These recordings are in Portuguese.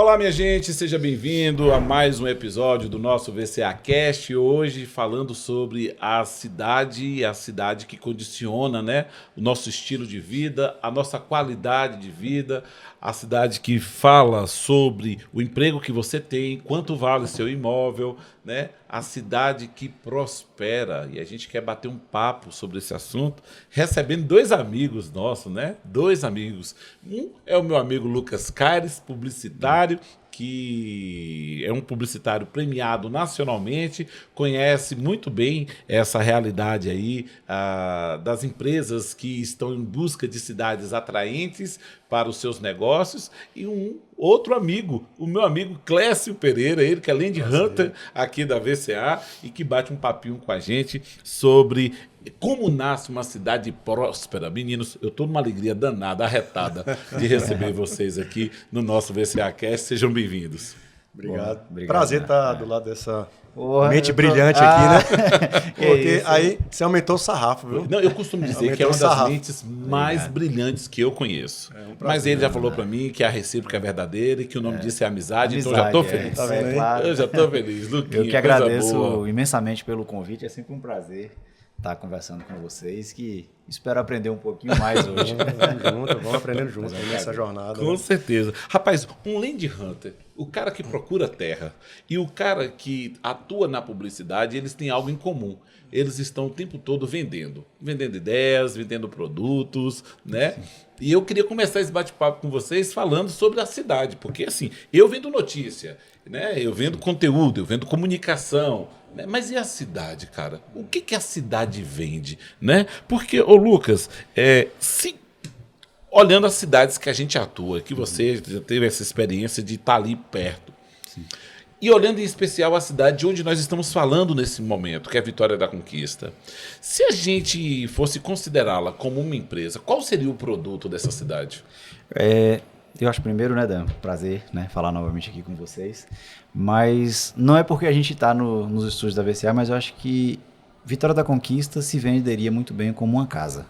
Olá, minha gente, seja bem-vindo a mais um episódio do nosso VCA Cast. Hoje falando sobre a cidade que condiciona, né, o nosso estilo de vida, a nossa qualidade de vida, a cidade que fala sobre o emprego que você tem, quanto vale seu imóvel, né? A cidade que prospera. E a gente quer bater um papo sobre esse assunto, recebendo dois amigos nossos, né? Dois amigos. Um é o meu amigo Lucas Caires, publicitário, que é um publicitário premiado nacionalmente, conhece muito bem essa realidade aí das empresas que estão em busca de cidades atraentes para os seus negócios, e um outro amigo, o meu amigo Clécio Pereira, ele que além de hunter aqui da VCA e que bate um papinho com a gente sobre como nasce uma cidade próspera. Meninos, eu estou numa alegria danada, arretada de receber vocês aqui no nosso VCA Cast. Sejam bem-vindos. Obrigado. Obrigado. Prazer estar do lado dessa mente Tô... brilhante aqui, né? Porque isso, aí você aumentou o sarrafo, viu? Não, eu costumo dizer que é uma das mentes mais brilhantes que eu conheço. Mas ele já falou para mim que a recíproca é verdadeira e que o nome disso é amizade, então eu já estou feliz. Tá vendo, claro. Eu já estou feliz. Luquinha, eu que agradeço imensamente pelo convite, é sempre um prazer estar conversando com vocês, que espero aprender um pouquinho mais hoje. Vamos aprendendo juntos nessa jornada. Com certeza. Rapaz, um Land Hunter, o cara que procura terra e o cara que atua na publicidade, eles têm algo em comum. Eles estão o tempo todo vendendo ideias, vendendo produtos, né? E eu queria começar esse bate-papo com vocês falando sobre a cidade, porque assim, eu vendo notícia, né? Eu vendo conteúdo, eu vendo comunicação, né? Mas e a cidade, cara? O que a cidade vende, né? Porque, ô Lucas, olhando as cidades que a gente atua, que você já teve essa experiência de estar ali perto. Sim. E olhando em especial a cidade de onde nós estamos falando nesse momento, que é a Vitória da Conquista. Se a gente fosse considerá-la como uma empresa, qual seria o produto dessa cidade? Eu acho primeiro, né, Dan, prazer, né, falar novamente aqui com vocês. Mas não é porque a gente está nos estúdios da VCA, mas eu acho que Vitória da Conquista se venderia muito bem como uma casa.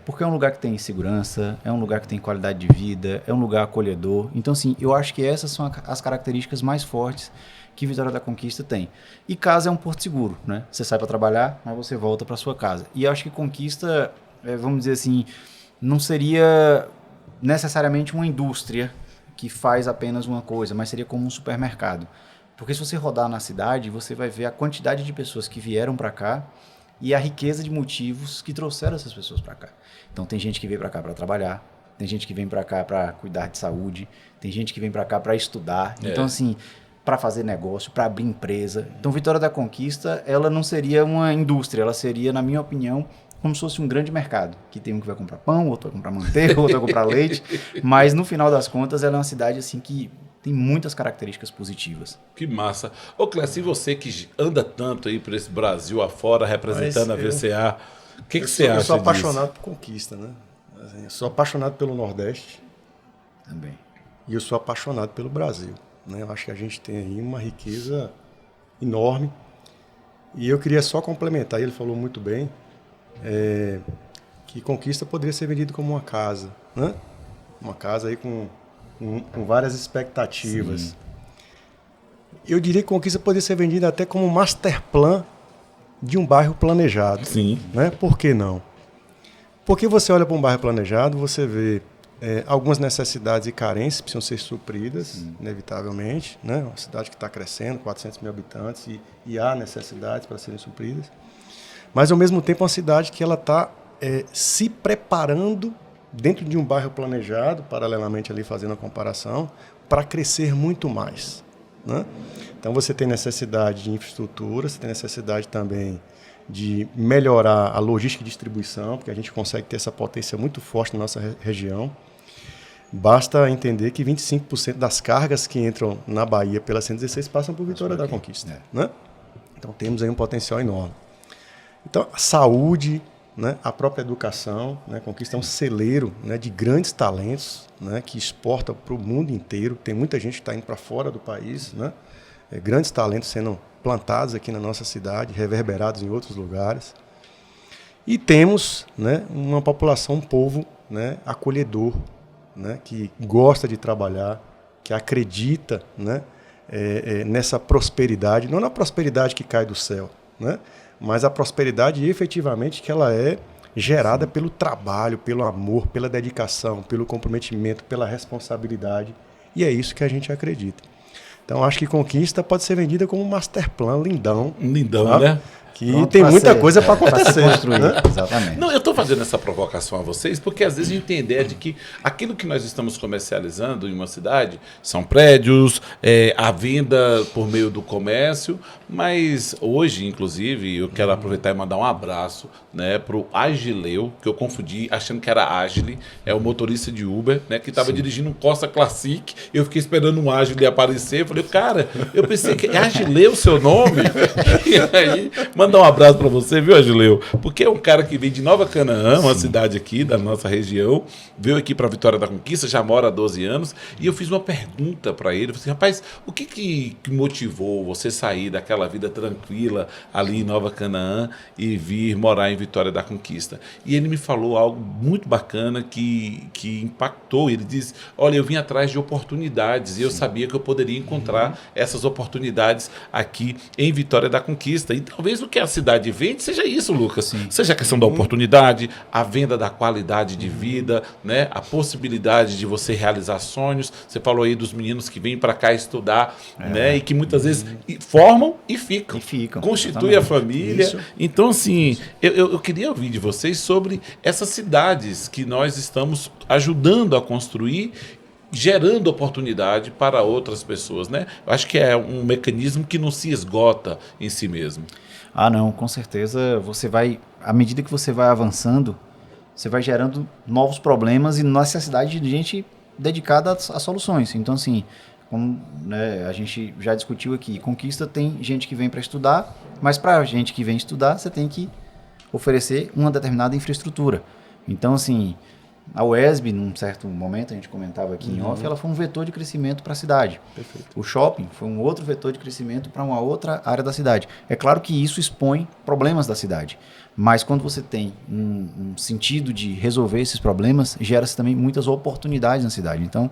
Porque é um lugar que tem segurança, é um lugar que tem qualidade de vida, é um lugar acolhedor. Então, assim, eu acho que essas são as características mais fortes que Vitória da Conquista tem. E casa é um porto seguro, né? Você sai para trabalhar, mas você volta para sua casa. E eu acho que Conquista, vamos dizer assim, não seria necessariamente uma indústria que faz apenas uma coisa, mas seria como um supermercado. Porque se você rodar na cidade, você vai ver a quantidade de pessoas que vieram para cá e a riqueza de motivos que trouxeram essas pessoas para cá. Então tem gente que veio para cá para trabalhar, tem gente que vem para cá para cuidar de saúde, tem gente que vem para cá para estudar. Então assim, para fazer negócio, para abrir empresa. Então Vitória da Conquista, ela não seria uma indústria, ela seria, na minha opinião, como se fosse um grande mercado, que tem um que vai comprar pão, outro vai comprar manteiga, outro vai comprar leite, mas no final das contas ela é uma cidade assim que tem muitas características positivas. Que massa. Ô Clécio, e você que anda tanto aí por esse Brasil afora, representando a VCA, o que você acha disso? Eu sou apaixonado por Conquista, né? Assim, eu sou apaixonado pelo Nordeste. Também. E eu sou apaixonado pelo Brasil, né? Eu acho que a gente tem aí uma riqueza enorme. E eu queria só complementar, ele falou muito bem, que Conquista poderia ser vendido como uma casa, né? Uma casa aí com várias expectativas. Sim. Eu diria que Conquista poderia ser vendida até como master plan de um bairro planejado. Sim. Né? Por que não? Porque você olha para um bairro planejado, você vê algumas necessidades e carências que precisam ser supridas, sim, inevitavelmente. Né? Uma cidade que está crescendo, 400 mil habitantes, e há necessidades para serem supridas. Mas, ao mesmo tempo, é uma cidade que ela está se preparando dentro de um bairro planejado, paralelamente ali fazendo a comparação, para crescer muito mais. Né? Então, você tem necessidade de infraestrutura, você tem necessidade também de melhorar a logística e distribuição, porque a gente consegue ter essa potência muito forte na nossa região. Basta entender que 25% das cargas que entram na Bahia pela 116 passam por Vitória da Conquista. Né? Então, temos aí um potencial enorme. Então, a saúde, né, a própria educação, né, Conquista é um celeiro, né, de grandes talentos, né, que exporta para o mundo inteiro. Tem muita gente que está indo para fora do país, né, grandes talentos sendo plantados aqui na nossa cidade, reverberados em outros lugares. E temos, né, uma população, um povo, né, acolhedor, né, que gosta de trabalhar, que acredita, né, nessa prosperidade, não na prosperidade que cai do céu, né, mas a prosperidade efetivamente que ela é gerada pelo trabalho, pelo amor, pela dedicação, pelo comprometimento, pela responsabilidade. E é isso que a gente acredita. Então, acho que Conquista pode ser vendida como um master plan lindão. Lindão, sabe? né? Que tem muita coisa para acontecer. Construir, né? Exatamente. Não, eu estou fazendo essa provocação a vocês porque às vezes a gente tem ideia de que aquilo que nós estamos comercializando em uma cidade são prédios, a venda por meio do comércio, mas hoje, inclusive, eu quero aproveitar e mandar um abraço, né, para o Agileu, que eu confundi achando que era Agile, é o motorista de Uber, né, que estava dirigindo um Corsa Classic, eu fiquei esperando um Agile aparecer, eu falei, cara, eu pensei que é Agileu o seu nome? E aí, mandar um abraço para você, viu, Agileu? Porque é um cara que vem de Nova Canaã, uma cidade aqui da nossa região, veio aqui para Vitória da Conquista, já mora há 12 anos, e eu fiz uma pergunta para ele, eu falei, rapaz, o que motivou você sair daquela vida tranquila ali em Nova Canaã e vir morar em Vitória da Conquista? E ele me falou algo muito bacana que impactou. Ele disse, olha, eu vim atrás de oportunidades e eu sabia que eu poderia encontrar essas oportunidades aqui em Vitória da Conquista. E talvez o que a cidade vende seja isso, Lucas. Sim. Seja a questão da oportunidade, a venda da qualidade de vida, né? A possibilidade de você realizar sonhos. Você falou aí dos meninos que vêm para cá estudar, né? E que muitas vezes formam e ficam. Constitui a família. Isso. Então, assim, eu queria ouvir de vocês sobre essas cidades que nós estamos ajudando a construir, gerando oportunidade para outras pessoas, né? Eu acho que é um mecanismo que não se esgota em si mesmo. Ah, não, com certeza você vai, à medida que você vai avançando, você vai gerando novos problemas e necessidade de gente dedicada a soluções. Então, assim, como, né, a gente já discutiu aqui, Conquista tem gente que vem para estudar, mas para a gente que vem estudar, você tem que oferecer uma determinada infraestrutura. Então, assim, a UESB, num certo momento, a gente comentava aqui em off, ela foi um vetor de crescimento para a cidade. Perfeito. O shopping foi um outro vetor de crescimento para uma outra área da cidade. É claro que isso expõe problemas da cidade, mas quando você tem um sentido de resolver esses problemas, gera-se também muitas oportunidades na cidade. Então,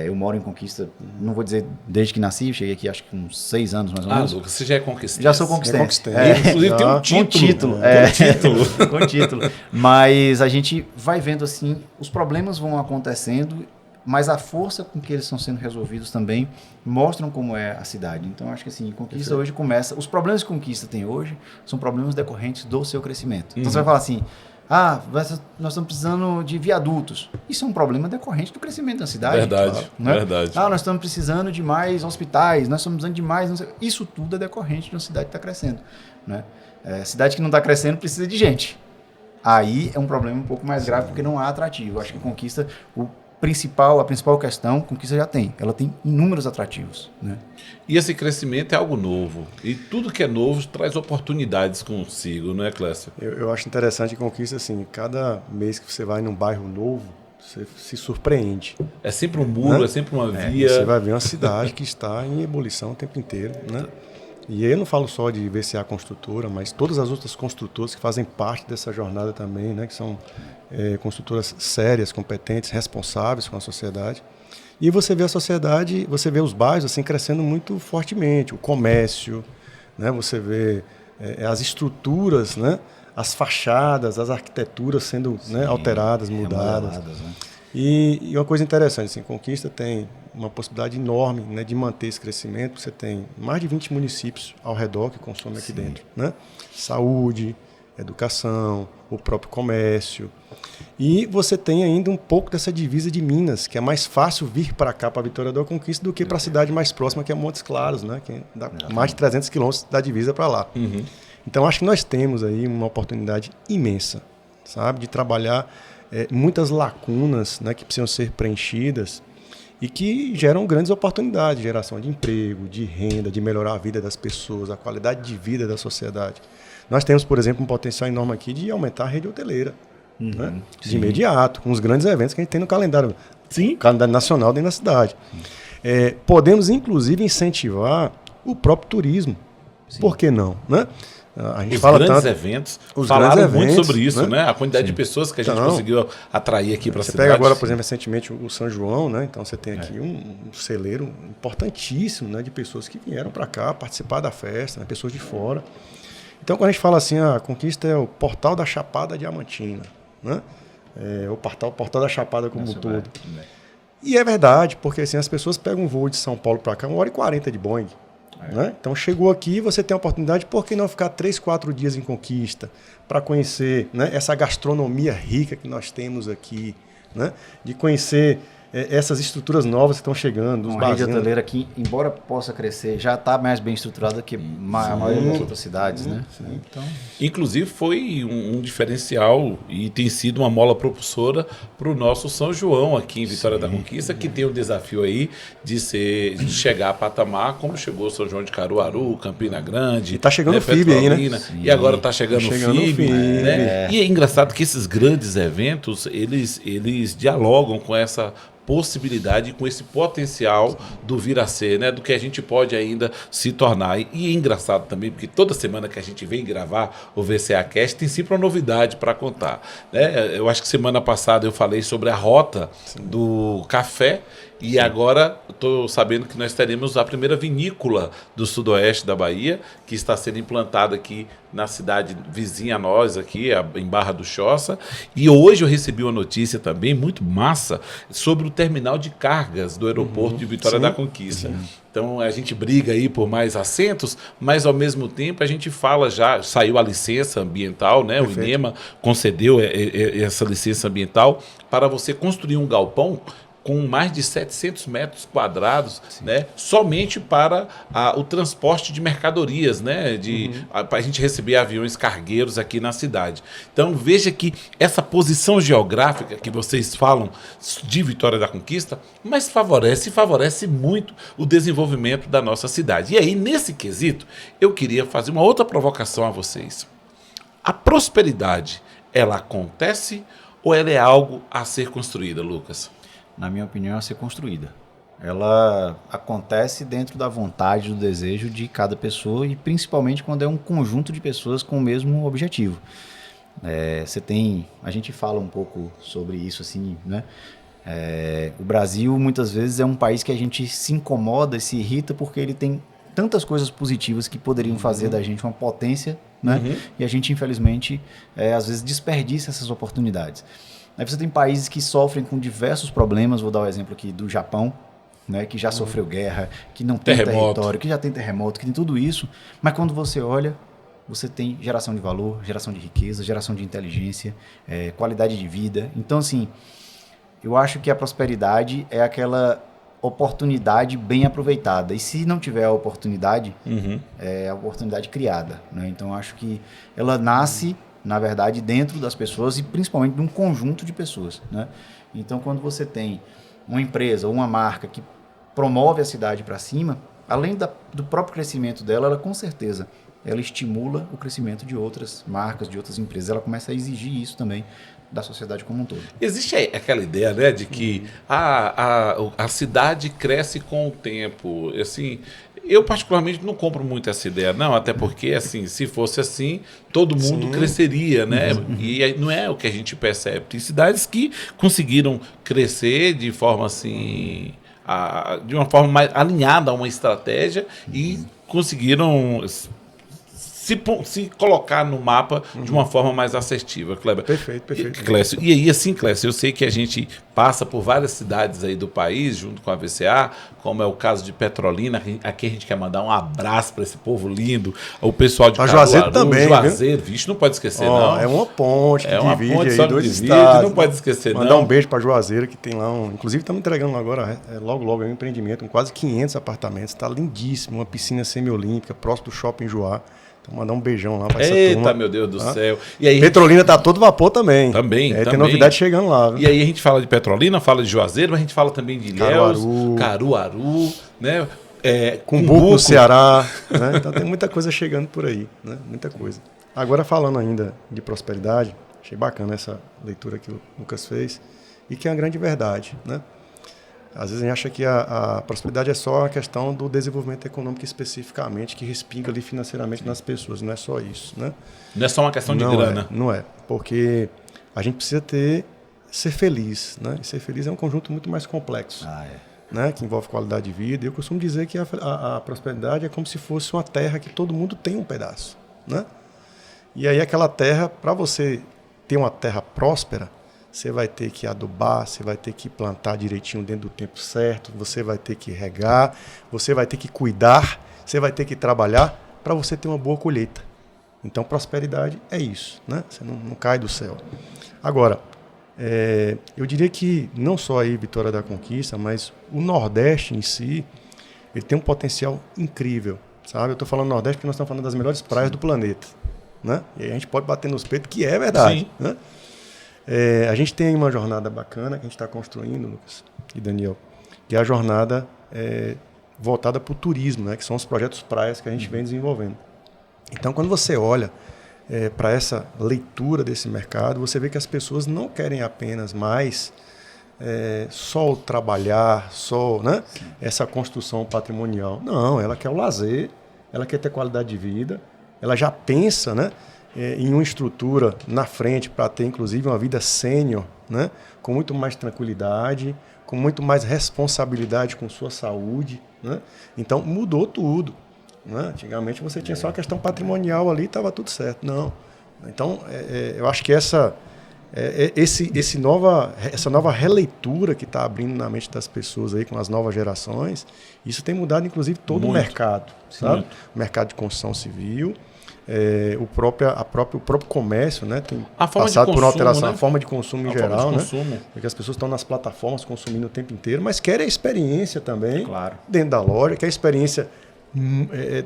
eu moro em Conquista, não vou dizer desde que nasci, cheguei aqui acho que uns 6 anos mais ou menos. Lucas, você já é conquistante. Já sou conquistante. Inclusive tem um título. Com título. Mas a gente vai vendo assim, os problemas vão acontecendo, mas a força com que eles estão sendo resolvidos também mostram como é a cidade. Então, acho que assim, Conquista hoje começa... Os problemas que Conquista tem hoje são problemas decorrentes do seu crescimento. Então, você vai falar assim... nós estamos precisando de viadutos. Isso é um problema decorrente do crescimento da cidade. Verdade, né? verdade. Nós estamos precisando de mais hospitais, nós estamos precisando de mais... Isso tudo é decorrente de uma cidade que está crescendo. Né? Cidade que não está crescendo precisa de gente. Aí é um problema um pouco mais grave, porque não há atrativo. Acho que Conquista, a principal questão, Conquista já tem. Ela tem inúmeros atrativos. Né? E esse crescimento é algo novo. E tudo que é novo traz oportunidades consigo, não é, Clécio? Eu acho interessante em Conquista, assim, cada mês que você vai num bairro novo, você se surpreende. É sempre um muro, né? É sempre uma via. Você vai ver uma cidade que está em ebulição o tempo inteiro, né? E aí eu não falo só de VCA Construtora, mas todas as outras construtoras que fazem parte dessa jornada também, né? Que são construtoras sérias, competentes, responsáveis com a sociedade. E você vê a sociedade, você vê os bairros assim crescendo muito fortemente, o comércio, né? Você vê as estruturas, né? As fachadas, as arquiteturas sendo né, alteradas, mudadas. Né? E uma coisa interessante, assim, Conquista tem uma possibilidade enorme né, de manter esse crescimento. Você tem mais de 20 municípios ao redor que consomem aqui dentro. Né? Saúde, educação, o próprio comércio. E você tem ainda um pouco dessa divisa de Minas, que é mais fácil vir para cá, para a Vitória da Conquista, do que para a cidade mais próxima, que é Montes Claros, né? Que dá mais de 300 quilômetros da divisa para lá. Uhum. Então, acho que nós temos aí uma oportunidade imensa, sabe? De trabalhar muitas lacunas né, que precisam ser preenchidas e que geram grandes oportunidades, geração de emprego, de renda, de melhorar a vida das pessoas, a qualidade de vida da sociedade. Nós temos, por exemplo, um potencial enorme aqui de aumentar a rede hoteleira. Né? De imediato, com os grandes eventos que a gente tem no calendário, calendário nacional dentro da cidade. Podemos, inclusive, incentivar o próprio turismo. Sim. Por que não? Né? A gente Os fala grandes tanto, eventos os falaram grandes muito eventos, sobre isso, né? A quantidade de pessoas que a gente Então, conseguiu atrair aqui para a Você cidade. pega agora, por exemplo, recentemente o São João, né? Então você tem aqui um celeiro importantíssimo, né? De pessoas que vieram para cá participar da festa, né? Pessoas de fora. Então quando a gente fala assim, a Conquista é o portal da Chapada Diamantina, né? É o portal da Chapada como um todo. E é verdade, porque assim, as pessoas pegam um voo de São Paulo para cá, 1h40 de Boeing. Né? Então chegou aqui, você tem a oportunidade, por que não ficar 3, 4 dias em Conquista para conhecer, né, essa gastronomia rica que nós temos aqui, né? De conhecer essas estruturas novas que estão chegando, os Uma rede barzinhos. hoteleira que, embora possa crescer, já está mais bem estruturada que a maioria das outras cidades, né? Então, Inclusive foi um diferencial e tem sido uma mola propulsora para o nosso São João aqui em Vitória da Conquista, que tem o desafio aí de chegar a patamar como chegou o São João de Caruaru, Campina Grande. E tá chegando o FIB aí, né? Petrolina, e agora está chegando o FIB. Né? E é engraçado que esses grandes eventos, eles dialogam com essa possibilidade, com esse potencial do vir a ser, né? Do que a gente pode ainda se tornar. E é engraçado também, porque toda semana que a gente vem gravar o VCA Cast tem sempre uma novidade para contar, né? Eu acho que semana passada eu falei sobre a rota do café. E agora estou sabendo que nós teremos a primeira vinícola do sudoeste da Bahia, que está sendo implantada aqui na cidade vizinha a nós, aqui em Barra do Choça. E hoje eu recebi uma notícia também muito massa sobre o terminal de cargas do aeroporto de Vitória da Conquista. Então a gente briga aí por mais assentos, mas ao mesmo tempo a gente fala já, saiu a licença ambiental, né? O INEMA concedeu essa licença ambiental para você construir um galpão com mais de 700 metros quadrados, né, somente para o transporte de mercadorias, né, para a gente receber aviões cargueiros aqui na cidade. Então veja que essa posição geográfica que vocês falam de Vitória da Conquista, mas favorece muito o desenvolvimento da nossa cidade. E aí, nesse quesito, eu queria fazer uma outra provocação a vocês. A prosperidade, ela acontece ou ela é algo a ser construída, Lucas? na minha opinião, a ser construída. Ela acontece dentro da vontade, do desejo de cada pessoa e principalmente quando é um conjunto de pessoas com o mesmo objetivo. A gente fala um pouco sobre isso, assim, né? O Brasil muitas vezes é um país que a gente se incomoda e se irrita porque ele tem tantas coisas positivas que poderiam fazer da gente uma potência, né? E a gente, infelizmente, às vezes desperdiça essas oportunidades. Aí você tem países que sofrem com diversos problemas, vou dar o exemplo aqui do Japão, né, que já sofreu guerra, que não tem território, que já tem terremoto, que tem tudo isso, mas quando você olha, você tem geração de valor, geração de riqueza, geração de inteligência, qualidade de vida. Então, assim, eu acho que a prosperidade é aquela oportunidade bem aproveitada. E se não tiver a oportunidade, é a oportunidade criada, né? Então, eu acho que ela nasce, na verdade, dentro das pessoas e principalmente de um conjunto de pessoas, né? Então, quando você tem uma empresa ou uma marca que promove a cidade para cima, além do próprio crescimento dela, ela com certeza ela estimula o crescimento de outras marcas, de outras empresas. Ela começa a exigir isso também da sociedade como um todo. Existe aquela ideia, né, de que a cidade cresce com o tempo. Assim, eu particularmente não compro muito essa ideia, não, até porque, assim, se fosse assim, todo mundo cresceria, né? E não é o que a gente percebe. Tem cidades que conseguiram crescer de forma assim, de uma forma mais alinhada a uma estratégia e conseguiram se colocar no mapa de uma forma mais assertiva, Kleber. Perfeito. Clécio, e aí, assim, Clécio, eu sei que a gente passa por várias cidades aí do país, junto com a VCA, como é o caso de Petrolina. Aqui a gente quer mandar um abraço para esse povo lindo, o pessoal de Caruaru, Juazeiro também, Juazeiro, vixe, não pode esquecer, não. É uma ponte que divide ponte aí só dois divide, estados. não pode esquecer, Mandar um beijo para Juazeiro, que tem lá inclusive estamos entregando agora, logo um empreendimento com quase 500 apartamentos, está lindíssimo, uma piscina semiolímpica, próximo do Shopping Joá. Então, mandar um beijão lá para essa turma. Eita, meu Deus do céu. E aí, Petrolina tá todo vapor também. Também. Tem novidade chegando lá. Viu? E aí a gente fala de Petrolina, fala de Juazeiro, mas a gente fala também de Ilhéus, Caruaru, né? Cumbuco no Ceará. Né? Então tem muita coisa chegando por aí. Né? Muita coisa. Agora falando ainda de prosperidade, achei bacana essa leitura que o Lucas fez, e que é uma grande verdade. Né? Às vezes a gente acha que a prosperidade é só a questão do desenvolvimento econômico especificamente, que respinga ali financeiramente nas pessoas. Não é só isso, né? Não é só uma questão de grana. Não é, porque a gente precisa ser feliz, né? E ser feliz é um conjunto muito mais complexo, né? Que envolve qualidade de vida. Eu costumo dizer que a prosperidade é como se fosse uma terra que todo mundo tem um pedaço, né? E aí aquela terra, para você ter uma terra próspera, você vai ter que adubar, você vai ter que plantar direitinho dentro do tempo certo, você vai ter que regar, você vai ter que cuidar, você vai ter que trabalhar para você ter uma boa colheita. Então, prosperidade é isso, né? Você não cai do céu. Agora, eu diria que não só aí Vitória da Conquista, mas o Nordeste em si, ele tem um potencial incrível, sabe? Eu estou falando Nordeste porque nós estamos falando das melhores praias do planeta, né? E aí a gente pode bater nos peitos, que é verdade, né? A gente tem uma jornada bacana que a gente está construindo, Lucas e Daniel, que é a jornada voltada para o turismo, né? Que são os projetos praias que a gente vem desenvolvendo. Então, quando você olha para essa leitura desse mercado, você vê que as pessoas não querem apenas mais só o trabalhar, só, né? Essa construção patrimonial. Não, ela quer o lazer, ela quer ter qualidade de vida, ela já pensa, né? Em uma estrutura na frente para ter, inclusive, uma vida sênior, né? Com muito mais tranquilidade, com muito mais responsabilidade com sua saúde, né? Então, mudou tudo, né? Antigamente você tinha só a questão patrimonial ali e estava tudo certo. Não. Então, eu acho que essa nova releitura que está abrindo na mente das pessoas aí com as novas gerações, isso tem mudado, inclusive, todo o mercado, sabe? O mercado de construção civil, o próprio comércio, né, tem passado por uma alteração, né? A forma de consumo em geral, né? Porque as pessoas estão nas plataformas consumindo o tempo inteiro, mas querem a experiência também, dentro da loja, quer a experiência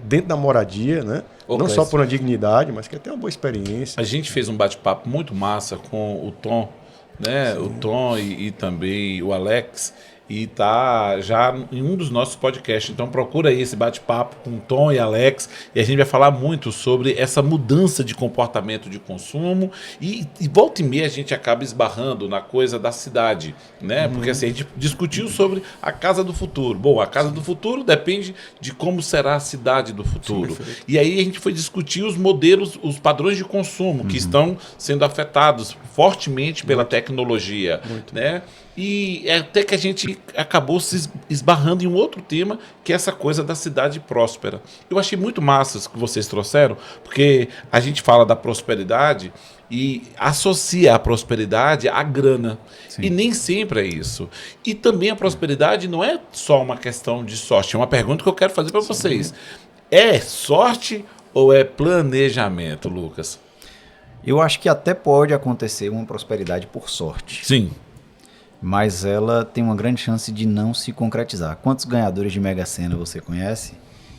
dentro da moradia, né? Não só por uma dignidade, mas quer ter uma boa experiência. A gente fez um bate-papo muito massa com o Tom, né? Sim. O Tom e também o Alex. E tá já em um dos nossos podcasts. Então procura aí esse bate-papo com o Tom e Alex. E a gente vai falar muito sobre essa mudança de comportamento de consumo. E volta e meia a gente acaba esbarrando na coisa da cidade, né? Porque assim, a gente discutiu sobre a casa do futuro. Bom, a casa do futuro depende de como será a cidade do futuro. Sim, e aí a gente foi discutir os modelos, os padrões de consumo que estão sendo afetados fortemente pela tecnologia, né? E até que a gente acabou se esbarrando em um outro tema, que é essa coisa da cidade próspera. Eu achei muito massa isso que vocês trouxeram, porque a gente fala da prosperidade e associa a prosperidade à grana. Sim. E nem sempre é isso. E também a prosperidade não é só uma questão de sorte. É uma pergunta que eu quero fazer para vocês. É sorte ou é planejamento, Lucas? Eu acho que até pode acontecer uma prosperidade por sorte. Sim. Mas ela tem uma grande chance de não se concretizar. Quantos ganhadores de Mega Sena você conhece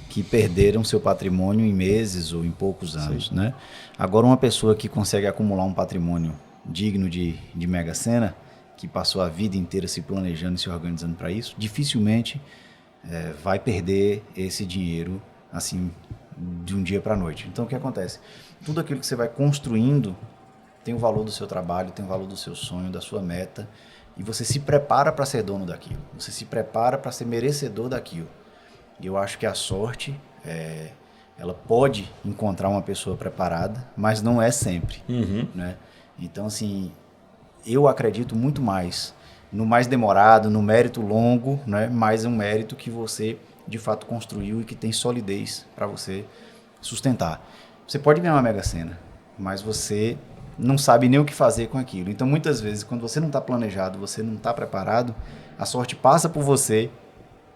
que perderam seu patrimônio em meses ou em poucos anos, né? Agora, uma pessoa que consegue acumular um patrimônio digno de Mega Sena, que passou a vida inteira se planejando e se organizando para isso, dificilmente vai perder esse dinheiro assim de um dia para a noite. Então, o que acontece? Tudo aquilo que você vai construindo tem o valor do seu trabalho, tem o valor do seu sonho, da sua meta, e você se prepara para ser dono daquilo, você se prepara para ser merecedor daquilo. E eu acho que a sorte, ela pode encontrar uma pessoa preparada, mas não é sempre. Né? Então, assim, eu acredito muito mais no mais demorado, no mérito longo, né? Mais um mérito que você, de fato, construiu e que tem solidez para você sustentar. Você pode ganhar uma Mega Sena, mas você não sabe nem o que fazer com aquilo. Então, muitas vezes, quando você não está planejado, você não está preparado, a sorte passa por você,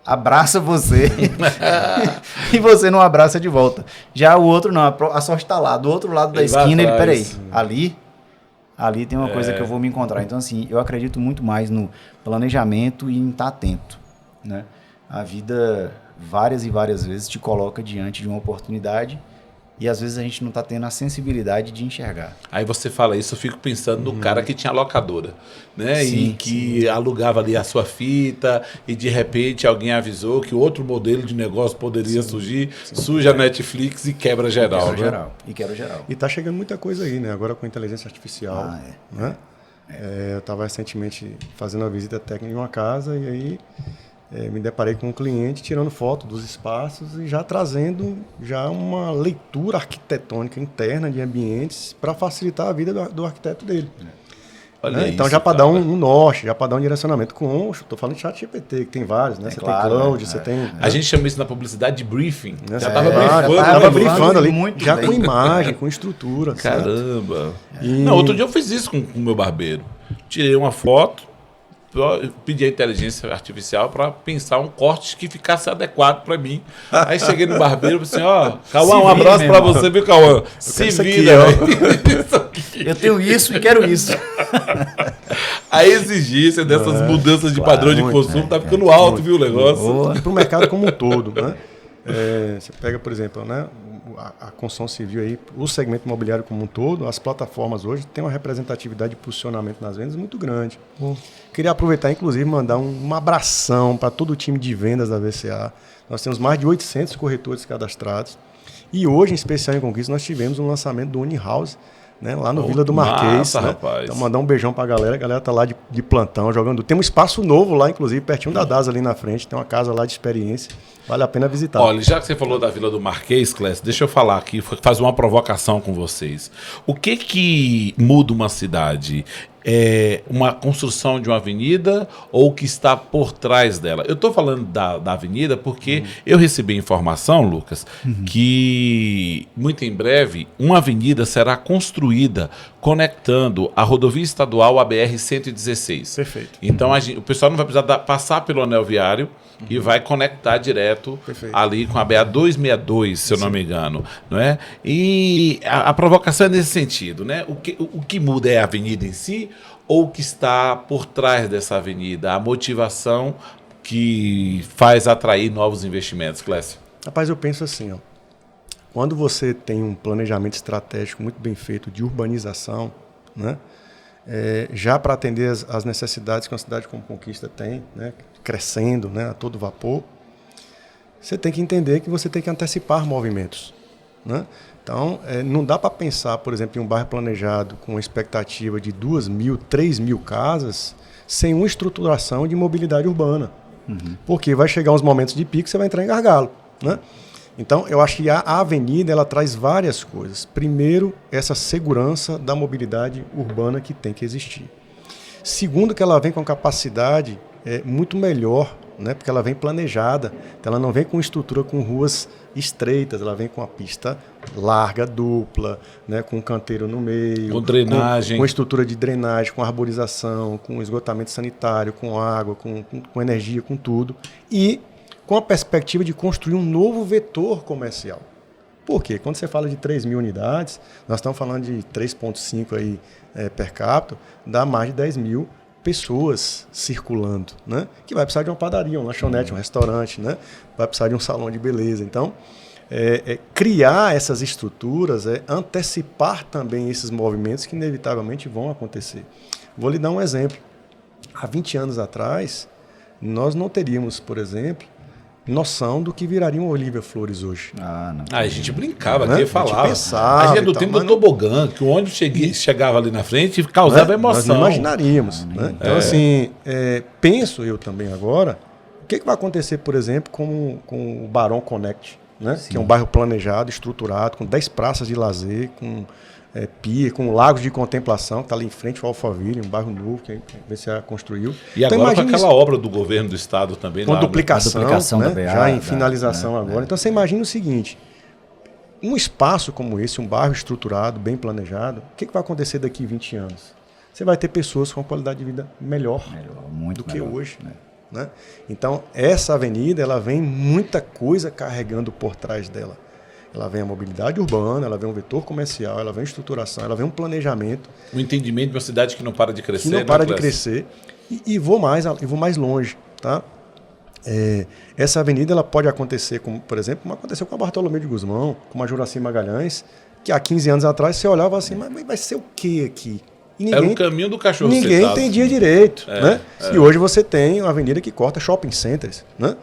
abraça você e você não abraça de volta. Já o outro não, a sorte está lá, do outro lado da esquina, peraí, ali tem uma coisa que eu vou me encontrar. Então, assim, eu acredito muito mais no planejamento e em estar atento, né? A vida, várias e várias vezes, te coloca diante de uma oportunidade e às vezes a gente não está tendo a sensibilidade de enxergar. Aí você fala isso, eu fico pensando no cara que tinha locadora, né? Sim, e que alugava ali a sua fita e de repente alguém avisou que outro modelo de negócio poderia surgir, surge a Netflix e quebra geral. E quebra geral. E está chegando muita coisa aí, né? Agora com a inteligência artificial. Né? Eu estava recentemente fazendo uma visita técnica em uma casa e aí me deparei com um cliente tirando foto dos espaços e já trazendo já uma leitura arquitetônica interna de ambientes para facilitar a vida do arquiteto dele. Olha Né? Então isso, já para cara. dar um norte, já para dar um direcionamento com, estou falando de ChatGPT, que tem vários, né? Você claro, tem Cloud, né? você tem... A gente chama isso na publicidade de briefing. né? Já tava Vários, briefando. tava né? briefando ali, muito já bem. com imagem, com estrutura. certo? Caramba. E- Não, outro dia eu fiz isso com o meu barbeiro. Tirei uma foto, pedi a inteligência artificial para pensar um corte que ficasse adequado para mim. Aí cheguei no barbeiro e falei assim, ó, Cauã, um abraço para você, viu, Cauã? Se isso aqui, vira, ó. velho. Isso aqui. Eu tenho isso e quero isso. A exigência dessas mudanças de padrão de muito, consumo tá ficando alto, viu, o negócio? Boa. E para o mercado como um todo. Né? Você pega, por exemplo, né, a construção civil, aí, o segmento imobiliário como um todo, as plataformas hoje têm uma representatividade de posicionamento nas vendas muito grande. Queria aproveitar, inclusive, mandar um abração para todo o time de vendas da VCA. Nós temos mais de 800 corretores cadastrados. E hoje, em especial em Conquista, nós tivemos um lançamento do Unihouse, né, lá no Vila do Marquês. massa, né? rapaz. Então, mandar um beijão para a galera tá lá de plantão, jogando. Tem um espaço novo lá, inclusive, pertinho da DAS ali na frente, tem uma casa lá de experiência, vale a pena visitar. Olha, já que você falou da Vila do Marquês, Clécio, deixa eu falar aqui, fazer uma provocação com vocês. O que muda uma cidade? É uma construção de uma avenida ou o que está por trás dela? Eu estou falando da avenida porque eu recebi informação, Lucas, que muito em breve uma avenida será construída conectando a rodovia estadual à BR-116. Perfeito. Então o pessoal não vai precisar passar pelo anel viário e vai conectar direto Perfeito. ali com a BA-262, se eu não me engano. Não é? E a provocação é nesse sentido. Né? O que muda é a avenida em si ou o que está por trás dessa avenida? A motivação que faz atrair novos investimentos, Clécio? Rapaz, eu penso assim, ó. Quando você tem um planejamento estratégico muito bem feito de urbanização, né, já para atender as necessidades que uma cidade como Conquista tem, né, crescendo, né, a todo vapor, você tem que entender que você tem que antecipar movimentos. Né? Então, não dá para pensar, por exemplo, em um bairro planejado com uma expectativa de 2.000, 3.000 casas sem uma estruturação de mobilidade urbana. Porque vai chegar uns momentos de pico e você vai entrar em gargalo. Né? Então, eu acho que a avenida ela traz várias coisas. Primeiro, essa segurança da mobilidade urbana que tem que existir. Segundo, que ela vem com capacidade muito melhor, né? Porque ela vem planejada. Então, ela não vem com estrutura com ruas estreitas, ela vem com a pista larga, dupla, né? Com um canteiro no meio. Com drenagem. Com estrutura de drenagem, com arborização, com esgotamento sanitário, com água, com energia, com tudo. E com a perspectiva de construir um novo vetor comercial. Por quê? Quando você fala de 3.000 unidades, nós estamos falando de 3,5 aí, per capita, dá mais de 10.000 pessoas circulando, né? Que vai precisar de uma padaria, uma lanchonete, um restaurante, né? Vai precisar de um salão de beleza. Então, criar essas estruturas, antecipar também esses movimentos que inevitavelmente vão acontecer. Vou lhe dar um exemplo. Há 20 anos atrás, nós não teríamos, por exemplo, noção do que viraria um Olívia Flores hoje. Ah, não. A gente brincava Né? aqui, A gente falava. pensava A gente é do e tal, tempo mas do não- tobogã, que o ônibus chegava ali na frente e causava Né? emoção. Nós não imaginaríamos. Né? Então, assim, penso eu também agora, o que vai acontecer, por exemplo, com o Barão Connect, né? Que é um bairro planejado, estruturado, com 10 praças de lazer, com pia, com lagos de contemplação, que está ali em frente ao Alphaville, um bairro novo que a VCA construiu. E Então, agora com imagine aquela isso, obra do governo do estado também. com lá, né? duplicação, A duplicação né? da BA, já em da- finalização agora. Então, você imagina o seguinte, um espaço como esse, um bairro estruturado, bem planejado, o que vai acontecer daqui a 20 anos? Você vai ter pessoas com uma qualidade de vida melhor Muito do que melhor, hoje. né? Né? Então, essa avenida ela vem muita coisa carregando por trás dela. Ela vem a mobilidade urbana, ela vem um vetor comercial, ela vem estruturação, ela vem um planejamento O entendimento de uma cidade que não para de crescer. que não né, para de Clécio? crescer. E vou mais longe. Tá? Essa avenida ela pode acontecer, como, por exemplo, como aconteceu com a Bartolomeu de Guzmão, com a Juraci Magalhães, que há 15 anos atrás você olhava assim, mas vai ser o que aqui? E Era o caminho do cachorro ninguém sentado. entendia direito. Né? E hoje você tem uma avenida que corta shopping centers. Né?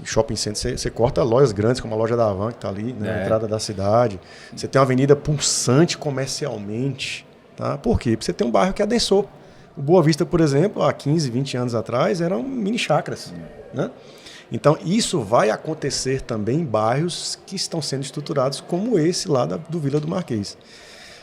Shopping center, você corta lojas grandes, como a loja da Havan, que está ali, né, na entrada da cidade. Você tem uma avenida pulsante comercialmente. Tá? Por quê? Porque você tem um bairro que adensou. O Boa Vista, por exemplo, há 15, 20 anos atrás, eram mini chácaras, né? Então, isso vai acontecer também em bairros que estão sendo estruturados como esse lá do Vila do Marquês.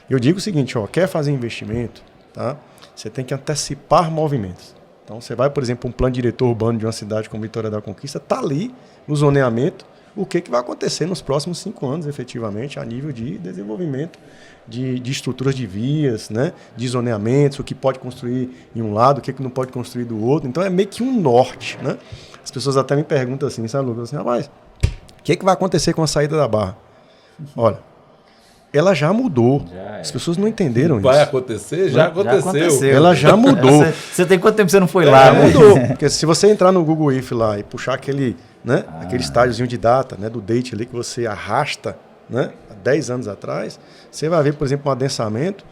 Eu digo o seguinte, quer fazer investimento, tá? Você tem que antecipar movimentos. Então, você vai, por exemplo, um plano diretor urbano de uma cidade como Vitória da Conquista, está ali no zoneamento, o que vai acontecer nos próximos 5 anos, efetivamente, a nível de desenvolvimento de estruturas de vias, né? De zoneamentos, o que pode construir em um lado, o que não pode construir do outro. Então, é meio que um norte, né? As pessoas até me perguntam assim, sabe, Lucas? Assim, rapaz, o que vai acontecer com a saída da Barra? Olha, ela já mudou. As pessoas não entenderam isso. Vai acontecer? Já aconteceu. Ela já mudou. Você tem quanto tempo você não foi lá? Mudou. Porque se você entrar no Google Earth lá e puxar aquele estádiozinho de data, né, do date ali que você arrasta, né, há 10 anos atrás, você vai ver, por exemplo, um adensamento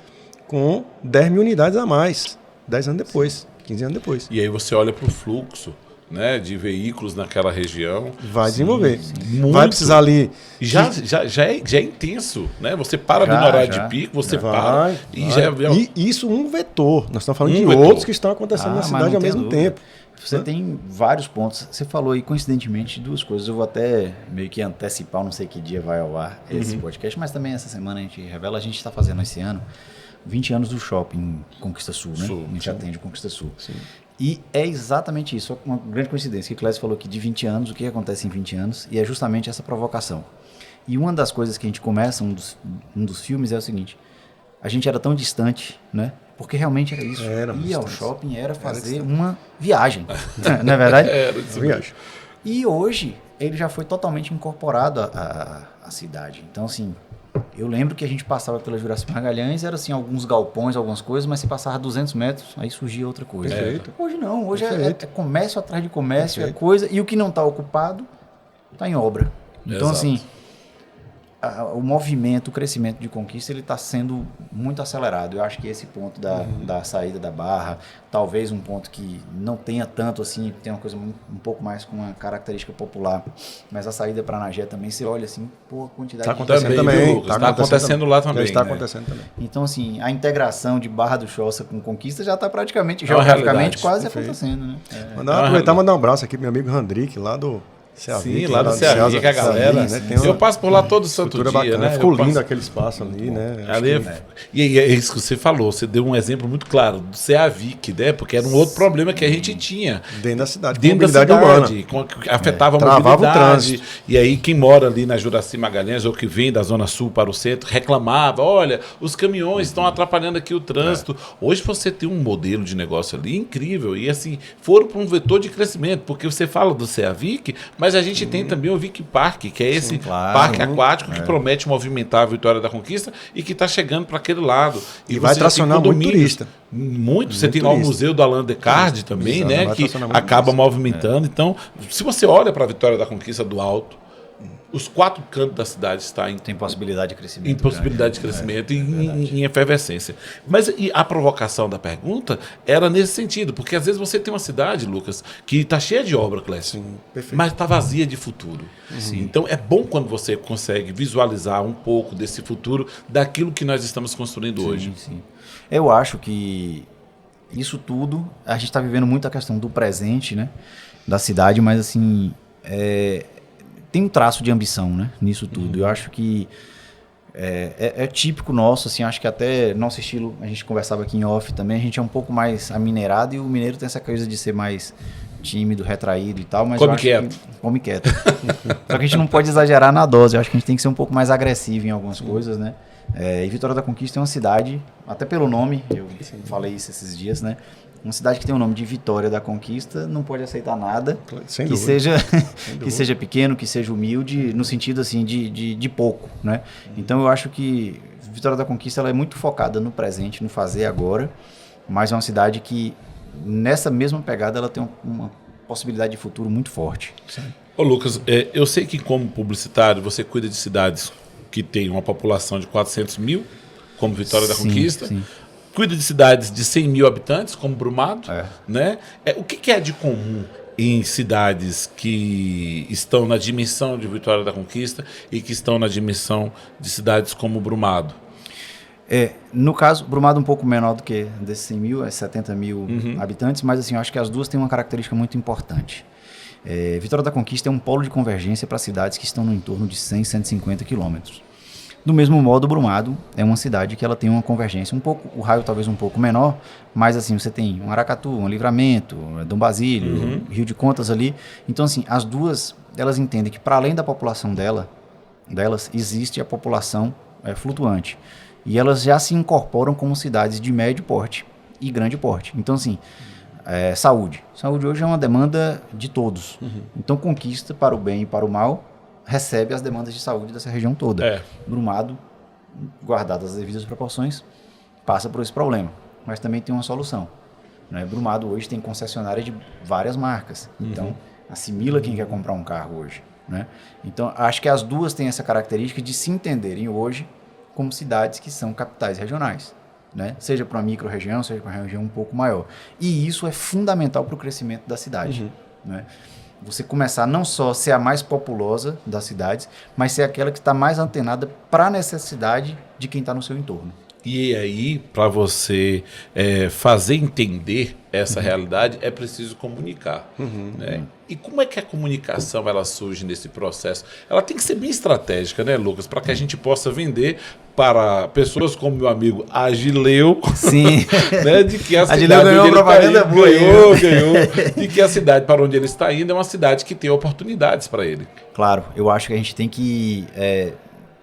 com 10 mil unidades a mais, 10 anos depois, 15 anos depois. E aí você olha para o fluxo, né, de veículos naquela região. Vai desenvolver. Muito. Vai precisar ali... Já é intenso, né? Você para no horário de pico, você para e já... E isso um vetor. Nós estamos falando de vetor. Outros que estão acontecendo na cidade ao mesmo tempo. Você tem vários pontos. Você falou aí, coincidentemente, duas coisas. Eu vou até meio que antecipar, não sei que dia vai ao ar esse podcast, mas também essa semana a gente revela, a gente está fazendo esse ano 20 anos do shopping Conquista Sul, né? A gente atende o Conquista Sul. Sim. E é exatamente isso, uma grande coincidência, que o Clésio falou que de 20 anos, o que acontece em 20 anos, e é justamente essa provocação. E uma das coisas que a gente começa, um dos filmes, é o seguinte: a gente era tão distante, né? Porque realmente era isso. Ir ao shopping era fazer uma viagem, não é verdade? Era uma viagem. E hoje, ele já foi totalmente incorporado à cidade. Então, assim, eu lembro que a gente passava pela Juraci Magalhães, era assim, alguns galpões, algumas coisas, mas se passava 200 metros, aí surgia outra coisa. Perfeito. Hoje não, hoje é comércio atrás de comércio, é coisa, e o que não está ocupado está em obra. Então, assim, o movimento, o crescimento de Conquista, ele está sendo muito acelerado. Eu acho que esse ponto da saída da Barra, talvez um ponto que não tenha tanto assim, tem uma coisa um pouco mais com uma característica popular, mas a saída para Anagé também, você olha assim, pô, a quantidade de... Está acontecendo lá também. Está acontecendo também. Então, assim, a integração de Barra do Choça com Conquista já está praticamente, geograficamente, quase acontecendo, né? Aproveitar e mandar um abraço aqui pro meu amigo Randrick, lá do... Sim, lá do Ceavic, que a galera... né? Eu passo por lá todo santo dia, bacana, né? Ficou lindo aquele espaço ali, né? E é isso que você falou, você deu um exemplo muito claro do Ceavic, né? Porque era um outro problema que a gente tinha. Dentro da cidade, urbana. Afetava a mobilidade. O trânsito. E aí quem mora ali na Juraci Magalhães ou que vem da Zona Sul para o centro, reclamava, olha, os caminhões estão atrapalhando aqui o trânsito. Hoje você tem um modelo de negócio ali incrível. E assim, foram para um vetor de crescimento, porque você fala do Ceavic, mas a gente tem também o Vic Park, que é esse parque aquático que promete movimentar a Vitória da Conquista e que está chegando para aquele lado. E vai tracionar muito turista. Muito. Você tem lá o Museu do Alain Descartes também, né? Que acaba movimentando. Então, se você olha para a Vitória da Conquista do alto, os 4 cantos da cidade estão tem possibilidade de crescimento. Em possibilidade de crescimento e em efervescência. Mas a provocação da pergunta era nesse sentido, porque às vezes você tem uma cidade, Lucas, que está cheia de obra, Clécio, mas está vazia de futuro. Então é bom quando você consegue visualizar um pouco desse futuro daquilo que nós estamos construindo hoje. Sim. Eu acho que isso tudo, a gente está vivendo muito a questão do presente, né, da cidade, mas assim... tem um traço de ambição, né, nisso tudo. Eu acho que é típico nosso, assim, acho que até nosso estilo, a gente conversava aqui em off também, a gente é um pouco mais amineirado e o mineiro tem essa coisa de ser mais tímido, retraído e tal, mas come quieto. Come quieto. Só que a gente não pode exagerar na dose, eu acho que a gente tem que ser um pouco mais agressivo em algumas coisas, né. E Vitória da Conquista é uma cidade, até pelo nome, eu falei isso esses dias, né, uma cidade que tem o nome de Vitória da Conquista não pode aceitar nada que seja pequeno, que seja humilde, no sentido assim de pouco, né? Então eu acho que Vitória da Conquista ela é muito focada no presente, no fazer agora, mas é uma cidade que nessa mesma pegada ela tem uma possibilidade de futuro muito forte. Ô Lucas, eu sei que como publicitário você cuida de cidades que têm uma população de 400 mil, como Vitória da Conquista. Sim. Cuida de cidades de 100 mil habitantes, como Brumado, né? O que é de comum em cidades que estão na dimensão de Vitória da Conquista e que estão na dimensão de cidades como Brumado? No caso, Brumado um pouco menor do que desses 100 mil, 70 mil habitantes, mas assim, eu acho que as duas têm uma característica muito importante. Vitória da Conquista é um polo de convergência para cidades que estão no entorno de 100, 150 quilômetros. Do mesmo modo, Brumado é uma cidade que ela tem uma convergência o raio talvez um pouco menor, mas assim, você tem um Aracatu, um Livramento, Dom Basílio, Rio de Contas ali. Então assim, as duas, elas entendem que para além da população delas, existe a população flutuante. E elas já se incorporam como cidades de médio porte e grande porte. Então assim, saúde. Saúde hoje é uma demanda de todos. Então Conquista, para o bem e para o mal, recebe as demandas de saúde dessa região toda. Brumado, guardadas as devidas proporções, passa por esse problema. Mas também tem uma solução. Né? Brumado hoje tem concessionária de várias marcas. Então, assimila quem quer comprar um carro hoje. Né? Então, acho que as duas têm essa característica de se entenderem hoje como cidades que são capitais regionais. Né? Seja para uma micro-região, seja para uma região um pouco maior. E isso é fundamental para o crescimento da cidade. Né? Você começar não só a ser a mais populosa das cidades, mas ser aquela que está mais antenada para a necessidade de quem está no seu entorno. E aí, para você fazer entender essa realidade, é preciso comunicar. Né? E como é que a comunicação ela surge nesse processo? Ela tem que ser bem estratégica, né, Lucas? Para que a gente possa vender para pessoas como meu amigo Agileu, sim. Né, de que a cidade Agileu ganhou uma propaganda boa. Ganhou, de que a cidade para onde ele está indo é uma cidade que tem oportunidades para ele. Claro, eu acho que a gente tem que...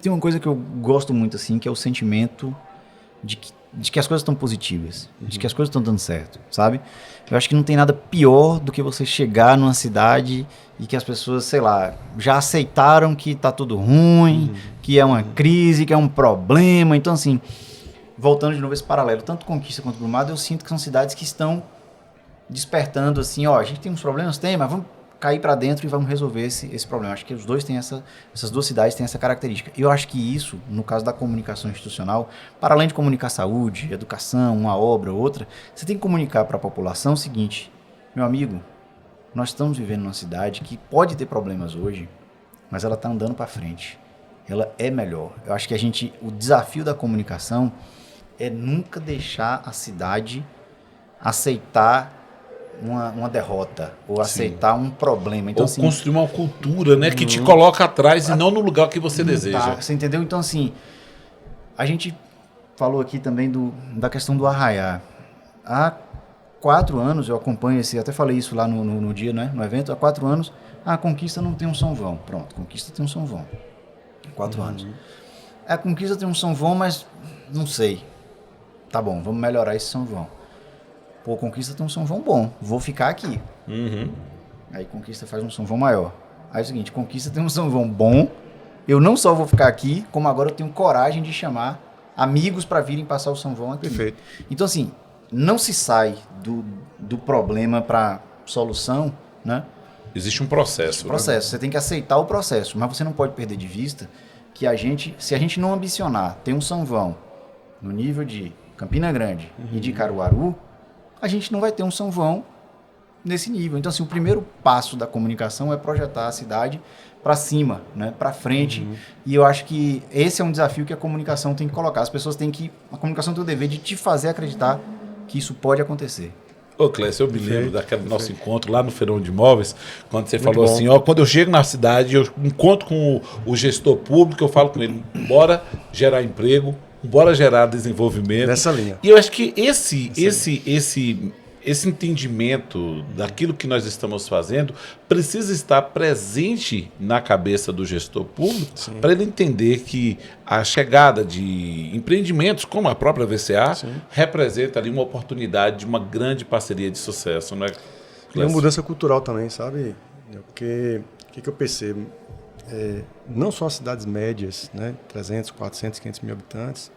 Tem uma coisa que eu gosto muito, assim, que é o sentimento de que as coisas estão positivas, de que as coisas estão dando certo, sabe? Eu acho que não tem nada pior do que você chegar numa cidade e que as pessoas, sei lá, já aceitaram que tá tudo ruim, que é uma crise, que é um problema. Então, assim, voltando de novo esse paralelo, tanto Conquista quanto Brumado, eu sinto que são cidades que estão despertando, assim, a gente tem uns problemas, mas vamos cair para dentro e vamos resolver esse problema. Acho que os dois têm essas duas cidades têm essa característica. E eu acho que isso, no caso da comunicação institucional, para além de comunicar saúde, educação, uma obra, outra, você tem que comunicar para a população o seguinte: meu amigo, nós estamos vivendo numa cidade que pode ter problemas hoje, mas ela está andando para frente. Ela é melhor. Eu acho que o desafio da comunicação é nunca deixar a cidade aceitar uma derrota ou aceitar um problema. Então, ou assim, construir uma cultura, né, que te coloca atrás e não no lugar que você deseja. Você entendeu? Então, assim, a gente falou aqui também da questão do arraiar. Há 4 anos, eu acompanho até falei isso lá no dia, né, no evento, há 4 anos, a Conquista não tem um São João. Pronto, Conquista tem um São João. 4 anos. A Conquista tem um São João, mas não sei. Tá bom, vamos melhorar esse São João. Pô, Conquista tem um São João bom, vou ficar aqui. Aí Conquista faz um São João maior. Aí é o seguinte, Conquista tem um São João bom, eu não só vou ficar aqui, como agora eu tenho coragem de chamar amigos para virem passar o São João aqui. Perfeito. Então, assim, não se sai do problema para solução, né? Existe um processo. Você tem que aceitar o processo, mas você não pode perder de vista que se a gente não ambicionar ter um São João no nível de Campina Grande e de Caruaru, a gente não vai ter um São João nesse nível. Então, assim, o primeiro passo da comunicação é projetar a cidade para cima, né, para frente. E eu acho que esse é um desafio que a comunicação tem que colocar. As pessoas a comunicação tem o dever de te fazer acreditar que isso pode acontecer. Ô, Clécio, eu me lembro daquele nosso encontro lá no Feirão de Imóveis, quando você falou assim, quando eu chego na cidade, eu encontro com o gestor público, eu falo com ele, bora gerar emprego, bora gerar desenvolvimento. Nessa linha. E eu acho que esse entendimento daquilo que nós estamos fazendo precisa estar presente na cabeça do gestor público para ele entender que a chegada de empreendimentos como a própria VCA representa ali uma oportunidade de uma grande parceria de sucesso, não é? E uma mudança cultural também, sabe? Porque o que eu percebo? Não só as cidades médias, né, 300, 400, 500 mil habitantes,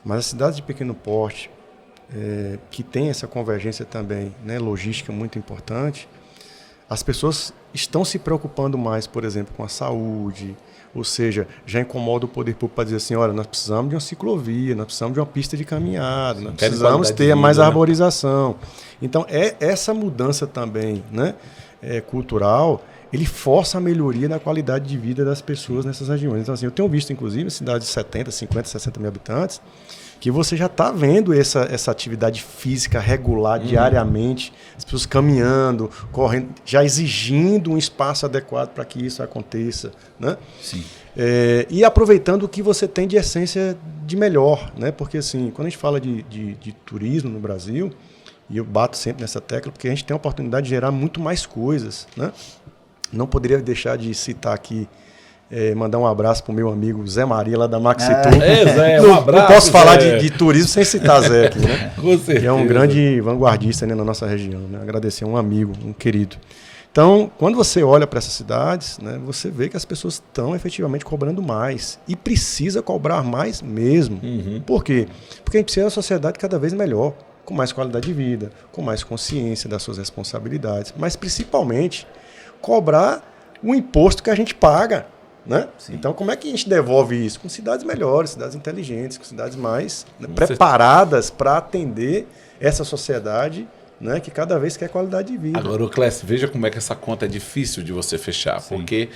mas as cidades de pequeno porte, que tem essa convergência também, né, logística muito importante, as pessoas estão se preocupando mais, por exemplo, com a saúde, ou seja, já incomoda o poder público para dizer assim, olha, nós precisamos de uma ciclovia, nós precisamos de uma pista de caminhada, nós precisamos ter mais arborização. Então, essa mudança também, né, cultural, ele força a melhoria na qualidade de vida das pessoas nessas regiões. Então, assim, eu tenho visto, inclusive, cidades de 70, 50, 60 mil habitantes, que você já está vendo essa atividade física regular diariamente, as pessoas caminhando, correndo, já exigindo um espaço adequado para que isso aconteça, né? Sim. E aproveitando o que você tem de essência de melhor, né? Porque assim, quando a gente fala de turismo no Brasil, e eu bato sempre nessa tecla, porque a gente tem a oportunidade de gerar muito mais coisas, né? Não poderia deixar de citar aqui, mandar um abraço para o meu amigo Zé Maria, lá da Maxitur. Zé, não, um abraço, não posso falar Zé. de turismo sem citar Zé aqui, né? Com certeza. Que é um grande vanguardista, né, na nossa região, né? Agradecer a um amigo, um querido. Então, quando você olha para essas cidades, né, você vê que as pessoas estão efetivamente cobrando mais. E precisa cobrar mais mesmo. Por quê? Porque a gente precisa de uma sociedade cada vez melhor, com mais qualidade de vida, com mais consciência das suas responsabilidades, mas principalmente cobrar o imposto que a gente paga. Né? Então, como é que a gente devolve isso? Com cidades melhores, cidades inteligentes, com cidades mais preparadas para atender essa sociedade, né, que cada vez quer qualidade de vida. Agora, Clécio, veja como é que essa conta é difícil de você fechar, porque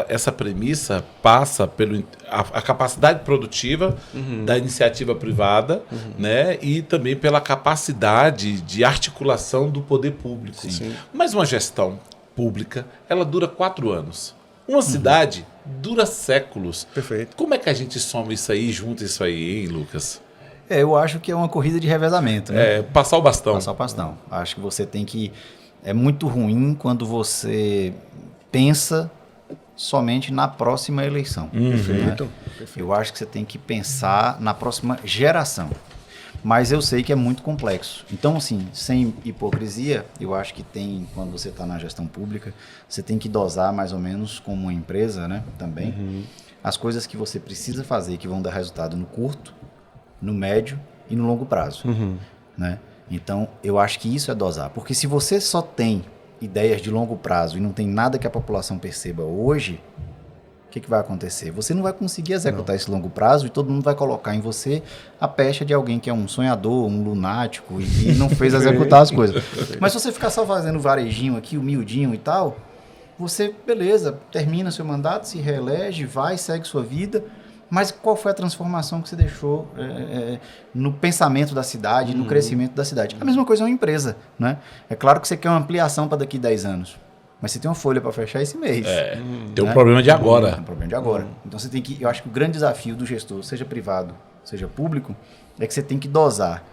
essa premissa passa pela a capacidade produtiva da iniciativa privada, né, e também pela capacidade de articulação do poder público. Mas uma gestão pública, ela dura 4 anos. Uma cidade dura séculos. Perfeito. Como é que a gente soma isso aí, junta isso aí, hein, Lucas? Eu acho que é uma corrida de revezamento, né? Passar o bastão. Passar o bastão. Acho que você tem que... É muito ruim quando você pensa somente na próxima eleição. Perfeito. Né? Eu acho que você tem que pensar na próxima geração. Mas eu sei que é muito complexo. Então, assim, sem hipocrisia, eu acho que tem, quando você está na gestão pública, você tem que dosar mais ou menos como uma empresa, né? Também. As coisas que você precisa fazer que vão dar resultado no curto, no médio e no longo prazo. Né? Então, eu acho que isso é dosar. Porque se você só tem ideias de longo prazo e não tem nada que a população perceba hoje, o que vai acontecer? Você não vai conseguir executar esse longo prazo e todo mundo vai colocar em você a pecha de alguém que é um sonhador, um lunático e não fez executar as coisas. Mas se você ficar só fazendo varejinho aqui, humildinho e tal, você, beleza, termina seu mandato, se reelege, vai, segue sua vida. Mas qual foi a transformação que você deixou no pensamento da cidade, no crescimento da cidade? A mesma coisa é uma empresa, né? É claro que você quer uma ampliação para daqui a 10 anos, mas você tem uma folha para fechar esse mês. Tem um problema de agora. Tem um problema de agora. Então você tem que... Eu acho que o grande desafio do gestor, seja privado, seja público, é que você tem que dosar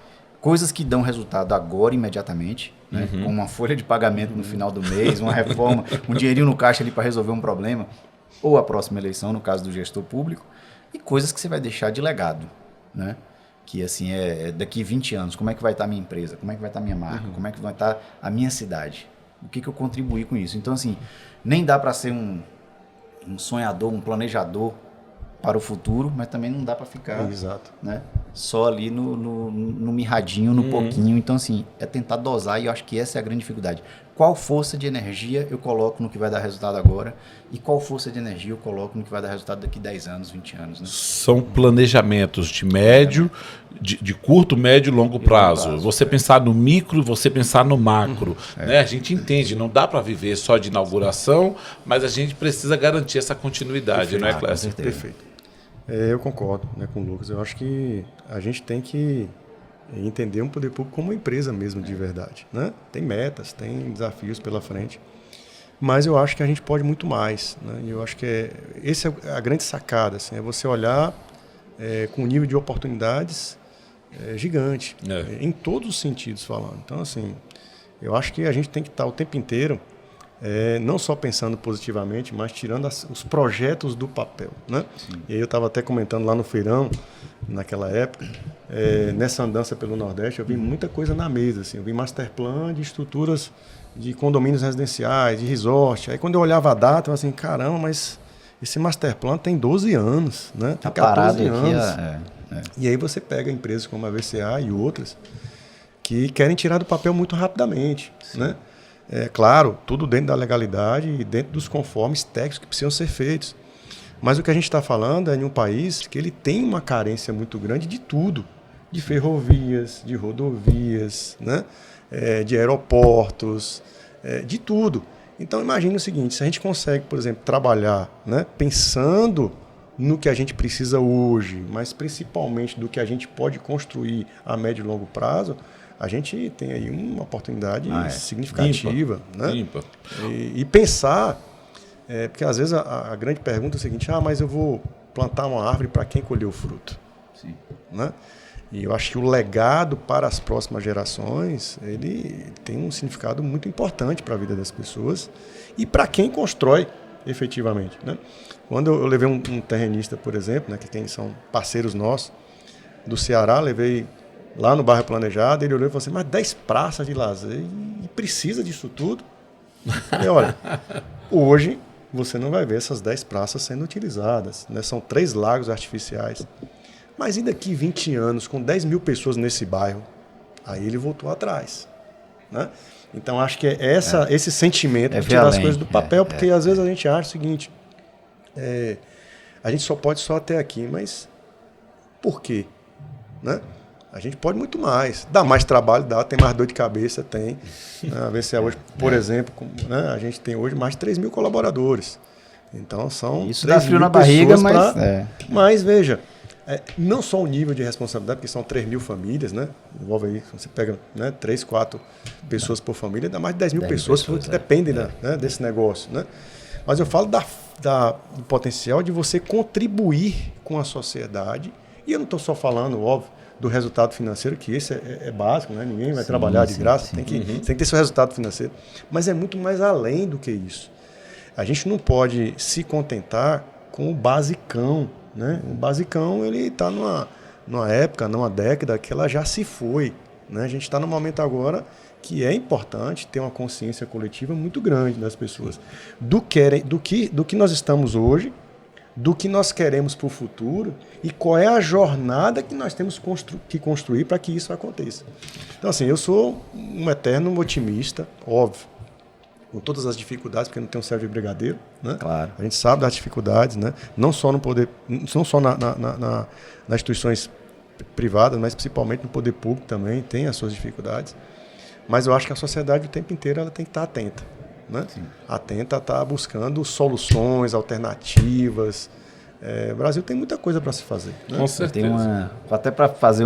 coisas que dão resultado agora, imediatamente, né? Com uma folha de pagamento no final do mês, uma reforma, um dinheirinho no caixa ali para resolver um problema, ou a próxima eleição, no caso do gestor público, e coisas que você vai deixar de legado, né? Que assim, daqui 20 anos, como é que vai estar a minha empresa? Como é que vai estar a minha marca? Como é que vai estar a minha cidade? O que eu contribuí com isso? Então, assim, nem dá para ser um sonhador, um planejador para o futuro, mas também não dá para ficar né, só ali no mirradinho, no pouquinho. Então, assim, é tentar dosar e eu acho que essa é a grande dificuldade. Qual força de energia eu coloco no que vai dar resultado agora e qual força de energia eu coloco no que vai dar resultado daqui 10 anos, 20 anos. Né? São planejamentos de médio, de curto, médio e longo prazo. Você pensar no micro, você pensar no macro. Né? A gente entende, não dá para viver só de inauguração, mas a gente precisa garantir essa continuidade, não é, Clécio? Perfeito. Eu concordo, né, com o Lucas. Eu acho que a gente tem que entender um poder público como uma empresa mesmo, de verdade. Né? Tem metas, tem desafios pela frente, mas eu acho que a gente pode muito mais. Né? E eu acho que essa é a grande sacada, assim, é você olhar com um nível de oportunidades gigante, em todos os sentidos falando. Então, assim, eu acho que a gente tem que estar o tempo inteiro não só pensando positivamente, mas tirando os projetos do papel. Né? E aí eu estava até comentando lá no feirão, naquela época, nessa andança pelo Nordeste, eu vi muita coisa na mesa. Assim, eu vi masterplan de estruturas de condomínios residenciais, de resort. Aí quando eu olhava a data, eu assim, caramba, mas esse masterplan tem 12 anos, né? Tem 14 anos. E aí você pega empresas como a VCA e outras que querem tirar do papel muito rapidamente, né? Claro, tudo dentro da legalidade e dentro dos conformes técnicos que precisam ser feitos. Mas o que a gente está falando é de um país que ele tem uma carência muito grande de tudo. De ferrovias, de rodovias, né? De aeroportos, de tudo. Então imagine o seguinte, se a gente consegue, por exemplo, trabalhar, né, pensando no que a gente precisa hoje, mas principalmente do que a gente pode construir a médio e longo prazo, a gente tem aí uma oportunidade significativa. Limpa. E pensar, porque às vezes a grande pergunta é o seguinte, mas eu vou plantar uma árvore para quem colher o fruto? Sim. Né? E eu acho que o legado para as próximas gerações, ele tem um significado muito importante para a vida das pessoas e para quem constrói efetivamente. Né? Quando eu levei um terrenista, por exemplo, né, que são parceiros nossos, do Ceará, levei lá no bairro Planejado, ele olhou e falou assim, mas 10 praças de lazer, e precisa disso tudo? E olha, hoje você não vai ver essas 10 praças sendo utilizadas, né? São 3 lagos artificiais. Mas e daqui 20 anos, com 10 mil pessoas nesse bairro? Aí ele voltou atrás. Né? Então acho que é esse sentimento de tirar as coisas do papel, porque às vezes a gente acha o seguinte, a gente só pode só até aqui, mas por quê? Né? A gente pode muito mais. Dá mais trabalho, dá, tem mais dor de cabeça, tem. A VCA hoje, por exemplo, né, a gente tem hoje mais de 3 mil colaboradores. Então são isso dá frio na barriga, mas... Mas veja, não só o nível de responsabilidade, porque são 3 mil famílias, né? Envolve aí, você pega 3, 4 pessoas por família, dá mais de 10 mil pessoas que dependem desse negócio. Né? Mas eu falo do potencial de você contribuir com a sociedade. E eu não estou só falando, óbvio, do resultado financeiro, que esse é básico, né? Ninguém vai trabalhar de graça, tem que ter seu resultado financeiro. Mas é muito mais além do que isso. A gente não pode se contentar com o basicão. Né? O basicão está numa época, numa década que ela já se foi. Né? A gente está num momento agora que é importante ter uma consciência coletiva muito grande das pessoas. Do que nós estamos hoje, do que nós queremos para o futuro e qual é a jornada que nós temos que construir para que isso aconteça. Então, assim, eu sou um eterno otimista, óbvio, com todas as dificuldades, porque não tem um servo de brigadeiro, né? Claro. A gente sabe das dificuldades, né? Não só no poder, não só nas instituições privadas, mas principalmente no poder público também tem as suas dificuldades. Mas eu acho que a sociedade o tempo inteiro ela tem que estar atenta. Né? Atenta a estar buscando soluções, alternativas. O Brasil tem muita coisa para se fazer. Né? Com certeza. Até para fazer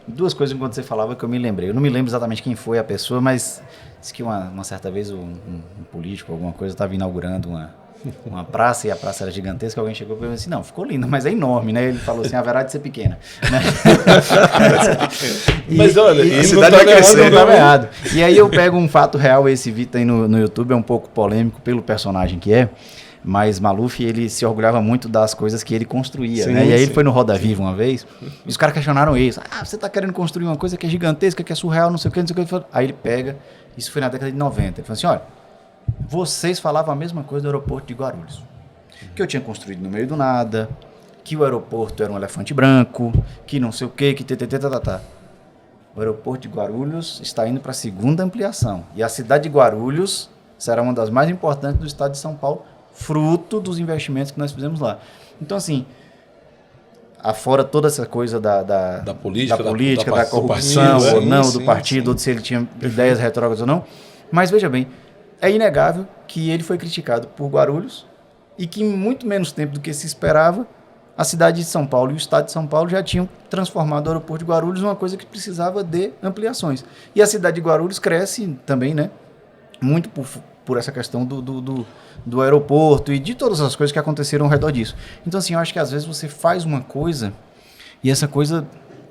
duas coisas enquanto você falava que eu me lembrei. Eu não me lembro exatamente quem foi a pessoa, mas disse que uma certa vez um político, alguma coisa, estava inaugurando uma praça e a praça era gigantesca. Alguém chegou e falou assim, não, ficou linda, mas é enorme, né? Ele falou assim, haverá de ser pequena. Né? Mas olha, a cidade vai crescer. Não tá errado. E aí eu pego um fato real, esse vídeo aí no YouTube, é um pouco polêmico pelo personagem que é, mas Maluf, ele se orgulhava muito das coisas que ele construía, né? E aí ele foi no Roda Viva uma vez, e os caras questionaram isso. Você tá querendo construir uma coisa que é gigantesca, que é surreal, não sei o que, não sei o que. Aí ele pega, isso foi na década de 90, ele falou assim, olha, vocês falavam a mesma coisa do aeroporto de Guarulhos, que eu tinha construído no meio do nada, que o aeroporto era um elefante branco, que não sei o que, que tá. O aeroporto de Guarulhos está indo para a segunda ampliação. E a cidade de Guarulhos será uma das mais importantes do estado de São Paulo, fruto dos investimentos que nós fizemos lá. Então, assim, afora toda essa coisa da política, da corrupção ou não, do partido, ou se ele tinha ideias retrógradas ou não. Mas, veja bem, é inegável que ele foi criticado por Guarulhos e que em muito menos tempo do que se esperava, a cidade de São Paulo e o estado de São Paulo já tinham transformado o aeroporto de Guarulhos numa coisa que precisava de ampliações. E a cidade de Guarulhos cresce também, né? Muito por essa questão do aeroporto e de todas as coisas que aconteceram ao redor disso. Então, assim, eu acho que às vezes você faz uma coisa e essa coisa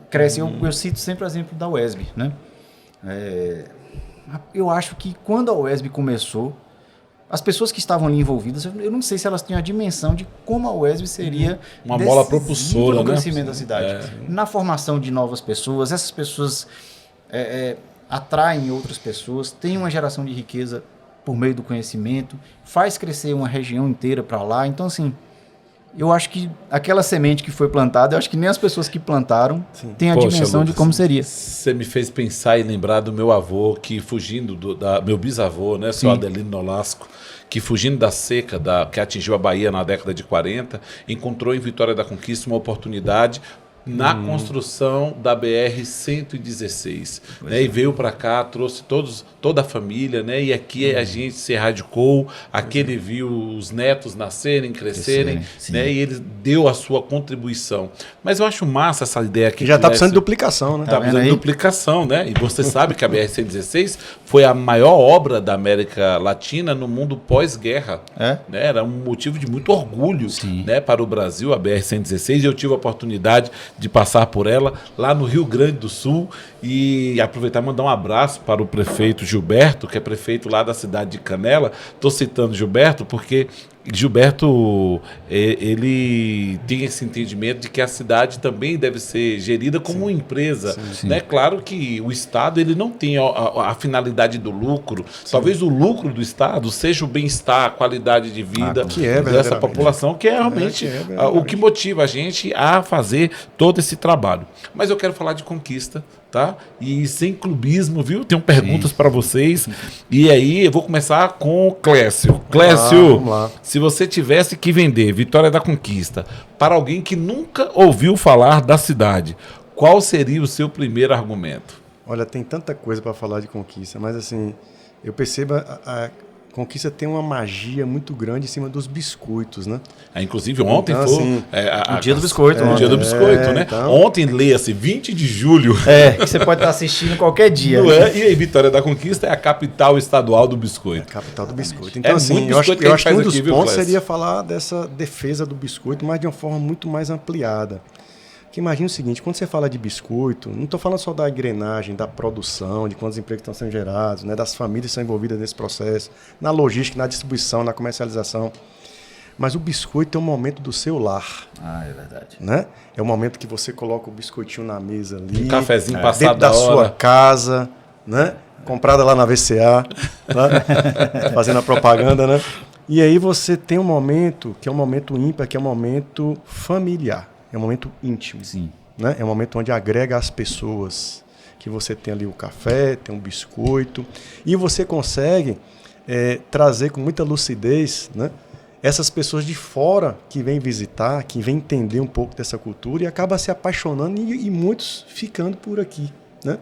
cresce. Eu cito sempre o exemplo da UESB, né? Eu acho que quando a UESB começou, as pessoas que estavam ali envolvidas, eu não sei se elas tinham a dimensão de como a UESB seria uma bola propulsora no crescimento da cidade. Na formação de novas pessoas, essas pessoas atraem outras pessoas, tem uma geração de riqueza por meio do conhecimento, faz crescer uma região inteira para lá. Então, assim, eu acho que aquela semente que foi plantada, eu acho que nem as pessoas que plantaram têm a dimensão de como seria. Você me fez pensar e lembrar do meu avô, que fugindo meu bisavô, né, seu Adelino Nolasco, que fugindo da seca que atingiu a Bahia na década de 40, encontrou em Vitória da Conquista uma oportunidade na construção da BR-116, né? E veio para cá, trouxe toda a família, né? E aqui a gente se radicou, aqui ele viu os netos nascerem, crescerem, Sim. né? E ele deu a sua contribuição. Mas eu acho massa essa ideia aqui. Que já está precisando de duplicação, né? Tá precisando de duplicação, né? E você sabe que a BR-116 foi a maior obra da América Latina no mundo pós-guerra. É? Né? Era um motivo de muito orgulho, Sim. né, para o Brasil, a BR-116. Eu tive a oportunidade de passar por ela lá no Rio Grande do Sul e aproveitar e mandar um abraço para o prefeito Gilberto, que é prefeito lá da cidade de Canela. Estou citando Gilberto porque Gilberto, ele tem esse entendimento de que a cidade também deve ser gerida como uma empresa. Sim. Né? Claro que o Estado ele não tem a finalidade do lucro. Talvez o lucro do Estado seja o bem-estar, a qualidade de vida que é dessa população, que é realmente o que motiva a gente a fazer todo esse trabalho. Mas eu quero falar de conquista, tá? E sem clubismo, viu? Tenho perguntas para vocês. E aí eu vou começar com o Clécio. Clécio, vamos lá. se você tivesse que vender Vitória da Conquista para alguém que nunca ouviu falar da cidade, qual seria o seu primeiro argumento? Olha, tem tanta coisa para falar de Conquista, mas assim, eu percebo a Conquista tem uma magia muito grande em cima dos biscoitos, né? Inclusive, ontem então, foi assim, o dia do biscoito. O dia do biscoito, né? Então... Ontem, leia-se, 20 de julho. Que você pode estar assistindo qualquer dia. Não é? E aí, Vitória da Conquista é a capital estadual do biscoito. A capital do biscoito. Então, assim, muito eu acho biscoito que um dos aqui, viu, pontos Clécio? seria falar dessa defesa do biscoito, mas de uma forma muito mais ampliada. Porque imagina o seguinte, quando você fala de biscoito, não estou falando só da engrenagem, da produção, de quantos empregos estão sendo gerados, né, das famílias que são envolvidas nesse processo, na logística, na distribuição, na comercialização. Mas o biscoito é um momento do seu lar. É verdade. Né? É o momento que você coloca o biscoitinho na mesa ali. Um cafezinho passado dentro da sua casa, né? Comprada lá na VCA, né? Fazendo a propaganda, né? E aí você tem um momento que é um momento ímpar, que é um momento familiar. É um momento íntimo. Sim. Né? É um momento onde agrega as pessoas. Que você tem ali o café, tem um biscoito. E você consegue trazer com muita lucidez, né, essas pessoas de fora que vêm visitar, que vêm entender um pouco dessa cultura e acaba se apaixonando e muitos ficando por aqui. Né?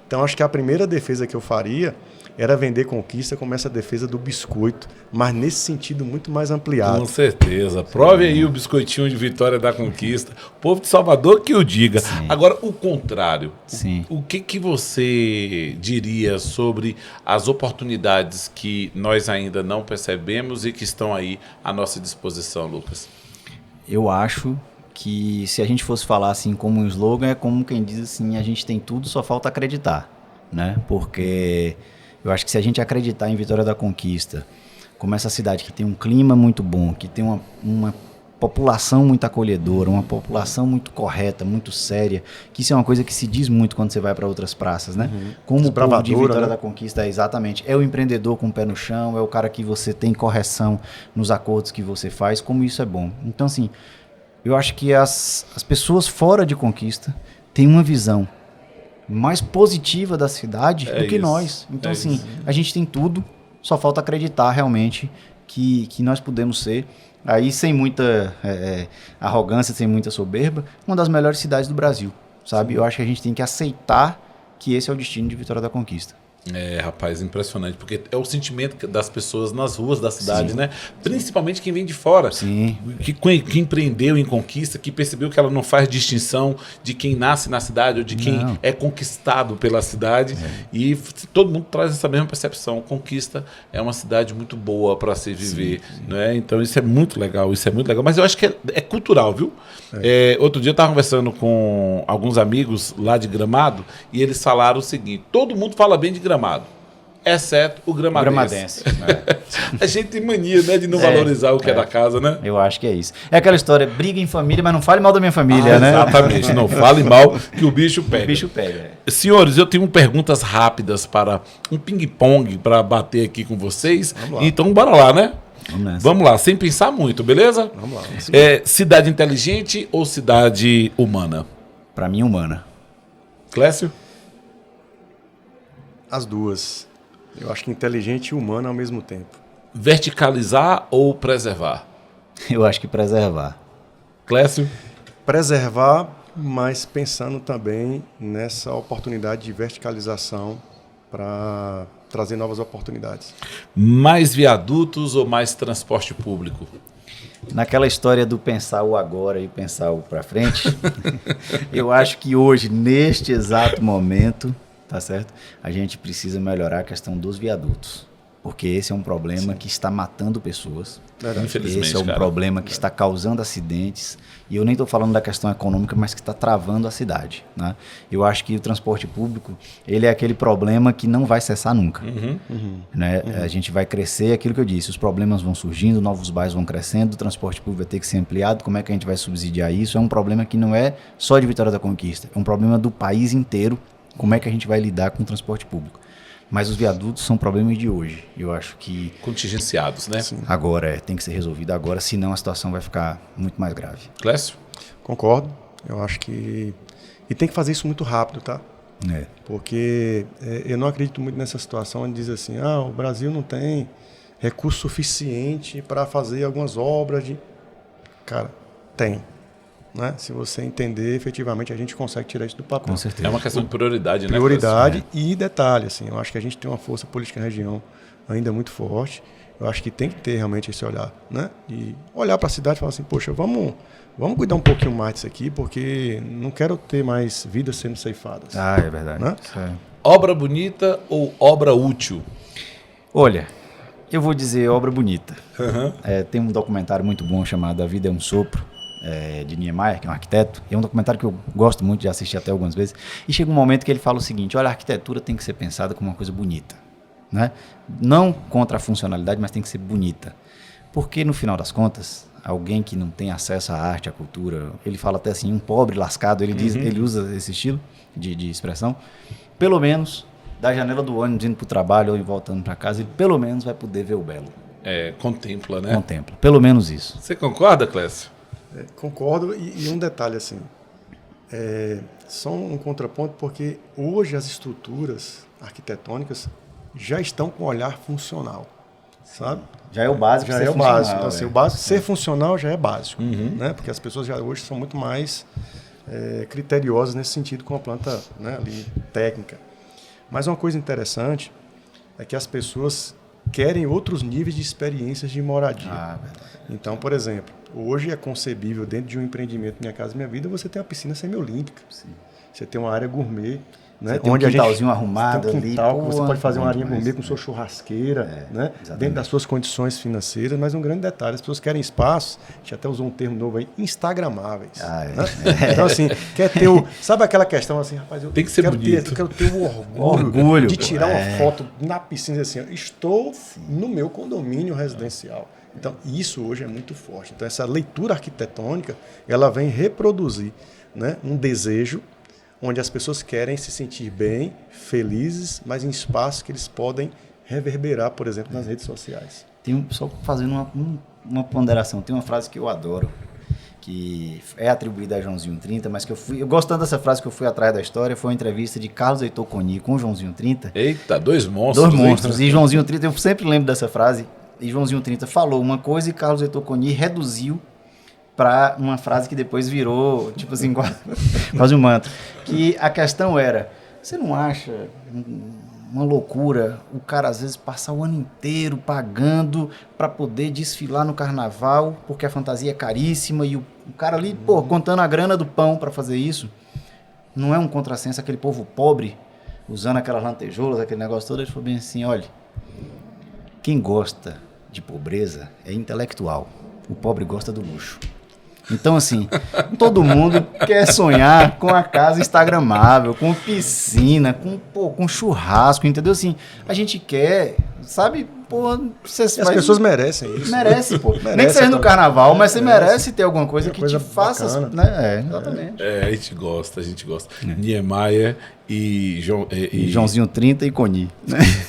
Então, acho que a primeira defesa que eu faria era vender Conquista como essa defesa do biscoito, mas nesse sentido muito mais ampliado. Com certeza. Prove aí o biscoitinho de Vitória da Conquista. O povo de Salvador que o diga. Sim. Agora, o contrário. Sim. O que você diria sobre as oportunidades que nós ainda não percebemos e que estão aí à nossa disposição, Lucas? Eu acho que se a gente fosse falar assim como um slogan, é como quem diz assim, a gente tem tudo, só falta acreditar, né? Porque eu acho que se a gente acreditar em Vitória da Conquista, como essa cidade que tem um clima muito bom, que tem uma população muito acolhedora, uma população muito correta, muito séria, que isso é uma coisa que se diz muito quando você vai para outras praças, né? Como o povo de Vitória da Conquista exatamente, é o empreendedor com o pé no chão, é o cara que você tem correção nos acordos que você faz, como isso é bom. Então, assim, eu acho que as pessoas fora de Conquista têm uma visão mais positiva da cidade do que nós. Então, assim, a gente tem tudo, só falta acreditar realmente que nós podemos ser, aí sem muita arrogância, sem muita soberba, uma das melhores cidades do Brasil, sabe? Eu acho que a gente tem que aceitar que esse é o destino de Vitória da Conquista. Rapaz, impressionante, porque é o sentimento das pessoas nas ruas da cidade, né? Principalmente quem vem de fora. Sim. Que empreendeu em Conquista, que percebeu que ela não faz distinção de quem nasce na cidade ou de quem é conquistado pela cidade. E todo mundo traz essa mesma percepção. Conquista é uma cidade muito boa para se viver, né? Então isso é muito legal, Mas eu acho que é cultural, viu? Outro dia eu estava conversando com alguns amigos lá de Gramado e eles falaram o seguinte: todo mundo fala bem de Gramado, exceto o gramadense. A gente tem mania, né, de não valorizar o que é da casa, né? Eu acho que é isso. É aquela história, briga em família, mas não fale mal da minha família, né? Exatamente, não fale mal que o bicho pega. O bicho pega. Senhores, eu tenho perguntas rápidas para um ping-pong para bater aqui com vocês. Então, bora lá, né? Vamos lá, sem pensar muito, beleza? Vamos lá. Cidade inteligente ou cidade humana? Para mim, humana. Clécio? As duas. Eu acho que inteligente e humana ao mesmo tempo. Verticalizar ou preservar? Eu acho que preservar. Preservar mas pensando também nessa oportunidade de verticalização para trazer novas oportunidades. Mais viadutos ou mais transporte público? Naquela história do pensar o agora e pensar o para frente, eu acho que hoje, neste exato momento, tá certo? A gente precisa melhorar a questão dos viadutos, porque esse é um problema que está matando pessoas. Infelizmente, esse é um problema que está causando acidentes, e eu nem estou falando da questão econômica, mas que está travando a cidade, né? Eu acho que o transporte público, ele é aquele problema que não vai cessar nunca, né? A gente vai crescer, aquilo que eu disse, os problemas vão surgindo, novos bairros vão crescendo, o transporte público vai ter que ser ampliado, como é que a gente vai subsidiar isso? É um problema que não é só de Vitória da Conquista, é um problema do país inteiro, como é que a gente vai lidar com o transporte público. Mas os viadutos são problemas de hoje. Eu acho que... Contingenciados, né? Sim. Agora, tem que ser resolvido agora, senão a situação vai ficar muito mais grave. Clécio? Concordo. Eu acho que... E tem que fazer isso muito rápido, tá? Porque eu não acredito muito nessa situação onde diz assim, o Brasil não tem recurso suficiente para fazer algumas obras de... Cara, tem. Né? Se você entender, efetivamente, a gente consegue tirar isso do papel. Com certeza. É uma questão de prioridade, né? Prioridade e detalhe, assim, eu acho que a gente tem uma força política na região ainda muito forte. Eu acho que tem que ter realmente esse olhar, né? E olhar para a cidade e falar assim, poxa, vamos cuidar um pouquinho mais disso aqui, porque não quero ter mais vidas sendo ceifadas. É verdade. Né? Obra bonita ou obra útil? Olha, eu vou dizer obra bonita. Tem um documentário muito bom chamado A Vida é um Sopro, de Niemeyer, que é um arquiteto. É um documentário que eu gosto muito de assistir até algumas vezes. E chega um momento que ele fala o seguinte, olha, a arquitetura tem que ser pensada como uma coisa bonita, né? Não contra a funcionalidade, mas tem que ser bonita. Porque, no final das contas, alguém que não tem acesso à arte, à cultura, ele fala até assim, um pobre lascado, ele diz, ele usa esse estilo de expressão, pelo menos, da janela do ônibus indo para o trabalho ou voltando para casa, ele pelo menos vai poder ver o belo. Contempla, né? Contempla. Pelo menos isso. Você concorda, Clécio? Concordo, e um detalhe assim, só um contraponto, porque hoje as estruturas arquitetônicas já estão com olhar funcional, sabe? Já é o básico. Já é o básico. Então, assim, o básico, ser funcional já é básico, né? Porque as pessoas já hoje são muito mais criteriosas nesse sentido com a planta, né, ali, técnica. Mas uma coisa interessante é que as pessoas querem outros níveis de experiências de moradia. Então, por exemplo, hoje é concebível, dentro de um empreendimento Minha Casa Minha Vida, você ter uma piscina semiolímpica. Você tem uma área gourmet, né? Tem onde um quintalzinho arrumado tem um quintal ali. Que você pode fazer uma área gourmet com sua churrasqueira, né? Dentro das suas condições financeiras. Mas um grande detalhe, as pessoas querem espaços, a gente até usou um termo novo aí, instagramáveis. Né? Então, assim, quer ter o... Sabe aquela questão assim, rapaz, eu tem que ser bonito. Eu quero ter o orgulho de tirar uma foto na piscina e dizer assim, estou no meu condomínio residencial. Então, isso hoje é muito forte. Então, essa leitura arquitetônica, ela vem reproduzir, né, um desejo onde as pessoas querem se sentir bem, felizes, mas em espaços que eles podem reverberar, por exemplo, nas redes sociais. Só fazendo uma ponderação, tem uma frase que eu adoro, que é atribuída a Joãozinho 30, mas que eu gosto tanto dessa frase que eu fui atrás da história, foi uma entrevista de Carlos Heitor Coni com o Joãozinho 30. Eita, dois monstros. E Joãozinho 30, eu sempre lembro dessa frase, e Joãozinho 30 falou uma coisa e Carlos Heitor Coni reduziu para uma frase que depois virou, tipo assim, quase um mantra. Que a questão era, você não acha uma loucura o cara às vezes passar o ano inteiro pagando para poder desfilar no carnaval, porque a fantasia é caríssima e o cara ali, contando a grana do pão para fazer isso? Não é um contrassenso aquele povo pobre usando aquelas lantejoulas, aquele negócio todo? Ele falou bem assim, olha, quem gosta de pobreza é intelectual, o pobre gosta do luxo. Então, assim, todo mundo quer sonhar com a casa instagramável, com piscina, com churrasco, entendeu? Assim, a gente quer, sabe, as pessoas merecem isso. Merece, pô. Nem que seja no carnaval, mas você merece ter alguma coisa que te faça, né? Exatamente. A gente gosta. Niemeyer e Joãozinho 30 e Coni.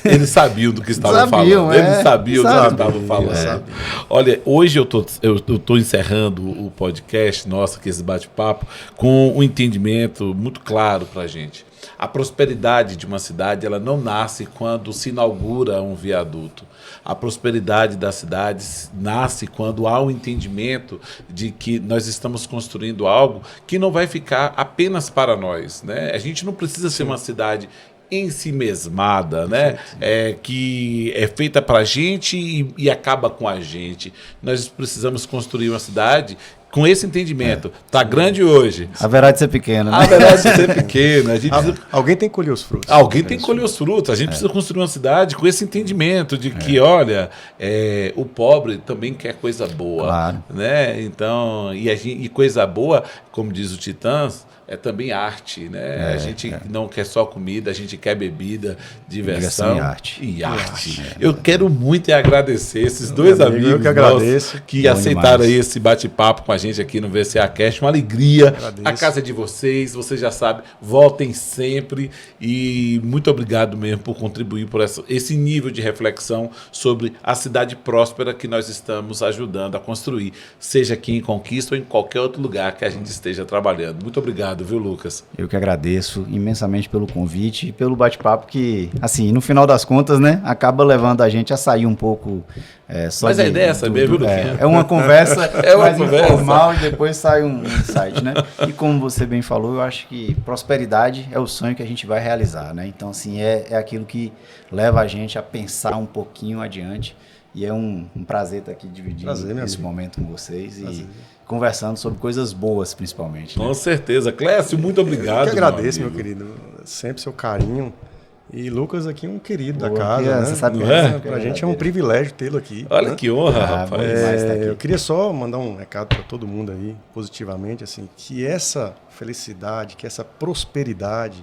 Eles sabiam do que estavam falando. Eles sabiam do que estavam falando. Olha, hoje eu tô encerrando o podcast nosso, aqui esse bate-papo, com um entendimento muito claro pra gente. A prosperidade de uma cidade, ela não nasce quando se inaugura um viaduto. A prosperidade das cidades nasce quando há um entendimento de que nós estamos construindo algo que não vai ficar apenas para nós, né? A gente não precisa ser uma cidade ensimesmada, né? Que é feita para a gente e acaba com a gente. Nós precisamos construir uma cidade com esse entendimento. Tá grande hoje. Haverá de ser pequena, né? Haverá de ser pequena. A gente precisa... Alguém tem que colher os frutos. Alguém tem que colher os frutos. A gente precisa construir uma cidade com esse entendimento de que, olha, o pobre também quer coisa boa. Claro. Né? Então, e coisa boa, como diz o Titãs, é também arte, né? A gente não quer só comida, a gente quer bebida, diversão e arte. Eu quero muito agradecer esses dois amigos eu que agradeço. que aceitaram aí esse bate-papo com a gente aqui no VCA Cast. Uma alegria. A casa é de vocês, vocês já sabem, voltem sempre e muito obrigado mesmo por contribuir por esse nível de reflexão sobre a cidade próspera que nós estamos ajudando a construir, seja aqui em Conquista ou em qualquer outro lugar que a gente esteja trabalhando. Muito obrigado, viu, Lucas? Eu que agradeço imensamente pelo convite e pelo bate-papo que, assim, no final das contas, né, acaba levando a gente a sair um pouco só Mas a ideia é essa mesmo, viu, Luquinha? É uma conversa mais conversa informal e depois sai um insight, né? E como você bem falou, eu acho que prosperidade é o sonho que a gente vai realizar, né? Então, assim, é aquilo que leva a gente a pensar um pouquinho adiante. E é um prazer estar aqui dividindo esse momento com vocês e conversando sobre coisas boas, principalmente. Né? Com certeza. Clécio, muito obrigado. Eu que agradeço, meu querido. Sempre seu carinho. E Lucas aqui, um querido da casa, né? Você sabe Pra gente é um privilégio tê-lo aqui. Olha né? que honra, rapaz. Eu queria só mandar um recado para todo mundo aí, positivamente, assim, que essa felicidade, que essa prosperidade,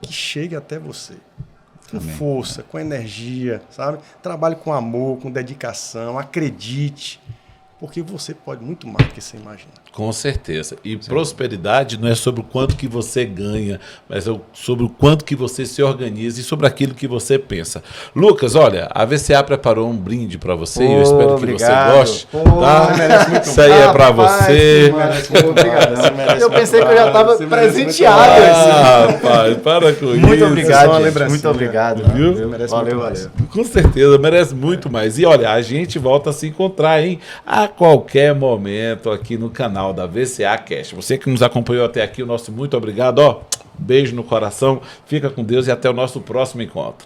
que chegue até você. Com força, com energia, sabe? Trabalhe com amor, com dedicação, acredite, porque você pode muito mais do que você imagina. Com certeza. E prosperidade não é sobre o quanto que você ganha, mas é sobre o quanto que você se organiza e sobre aquilo que você pensa. Lucas, olha, a VCA preparou um brinde para você e eu espero que você goste. Tá? Isso aí é para você. Obrigadão. Eu pensei que eu já estava presenteado. Rapaz, para com isso. Muito obrigado, gente. Muito obrigado. Viu? Valeu. Com certeza, merece muito mais. E olha, a gente volta a se encontrar, hein? A qualquer momento aqui no canal da VCA Cast. Você que nos acompanhou até aqui, o nosso muito obrigado. Beijo no coração, fica com Deus e até o nosso próximo encontro.